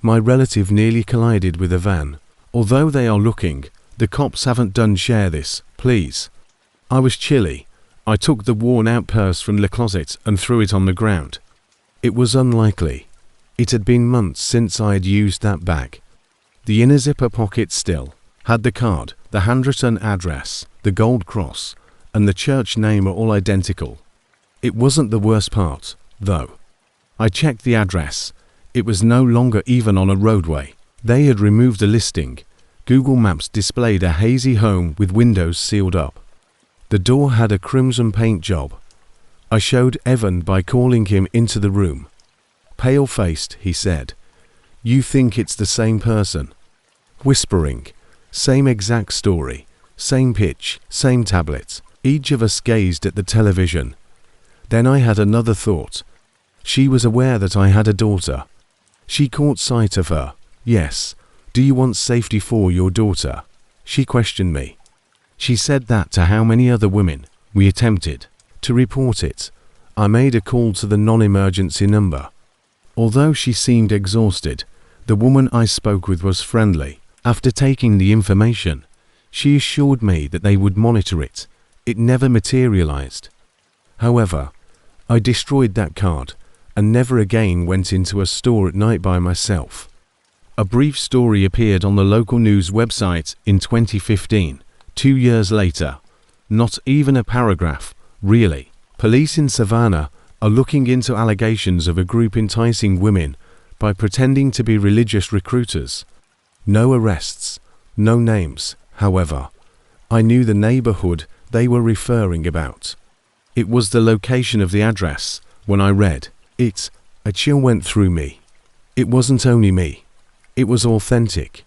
My relative nearly collided with a van. Although they are looking, the cops haven't done. Share this, please. I was chilly. I took the worn-out purse from the closet and threw it on the ground. It was unlikely. It had been months since I had used that bag. The inner zipper pocket still had the card, the handwritten address, the gold cross, and the church name are all identical. It wasn't the worst part, though. I checked the address. It was no longer even on a roadway. They had removed a listing. Google Maps displayed a hazy home with windows sealed up. The door had a crimson paint job. I showed Evan by calling him into the room. Pale-faced, he said, "You think it's the same person?" Whispering, "Same exact story, same pitch, same tablet." Each of us gazed at the television. Then I had another thought. She was aware that I had a daughter. She caught sight of her. "Yes. Do you want safety for your daughter?" She questioned me. She said that to how many other women? We attempted to report it. I made a call to the non-emergency number. Although she seemed exhausted, the woman I spoke with was friendly. After taking the information, she assured me that they would monitor it. It never materialized. However, I destroyed that card and never again went into a store at night by myself. A brief story appeared on the local news website in 2015, 2 years later. Not even a paragraph, really. Police in Savannah are looking into allegations of a group enticing women by pretending to be religious recruiters. No arrests, no names, however. I knew the neighborhood they were referring about. It was the location of the address. When I read it, a chill went through me. It wasn't only me. It was authentic.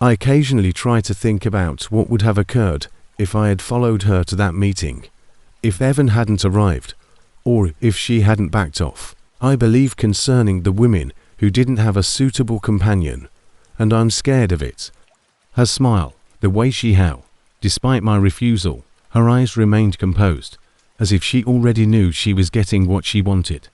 I occasionally try to think about what would have occurred if I had followed her to that meeting. If Evan hadn't arrived, or if she hadn't backed off. I believe concerning the women who didn't have a suitable companion, and I'm scared of it. Her smile, the way she howled, despite my refusal, her eyes remained composed, as if she already knew she was getting what she wanted.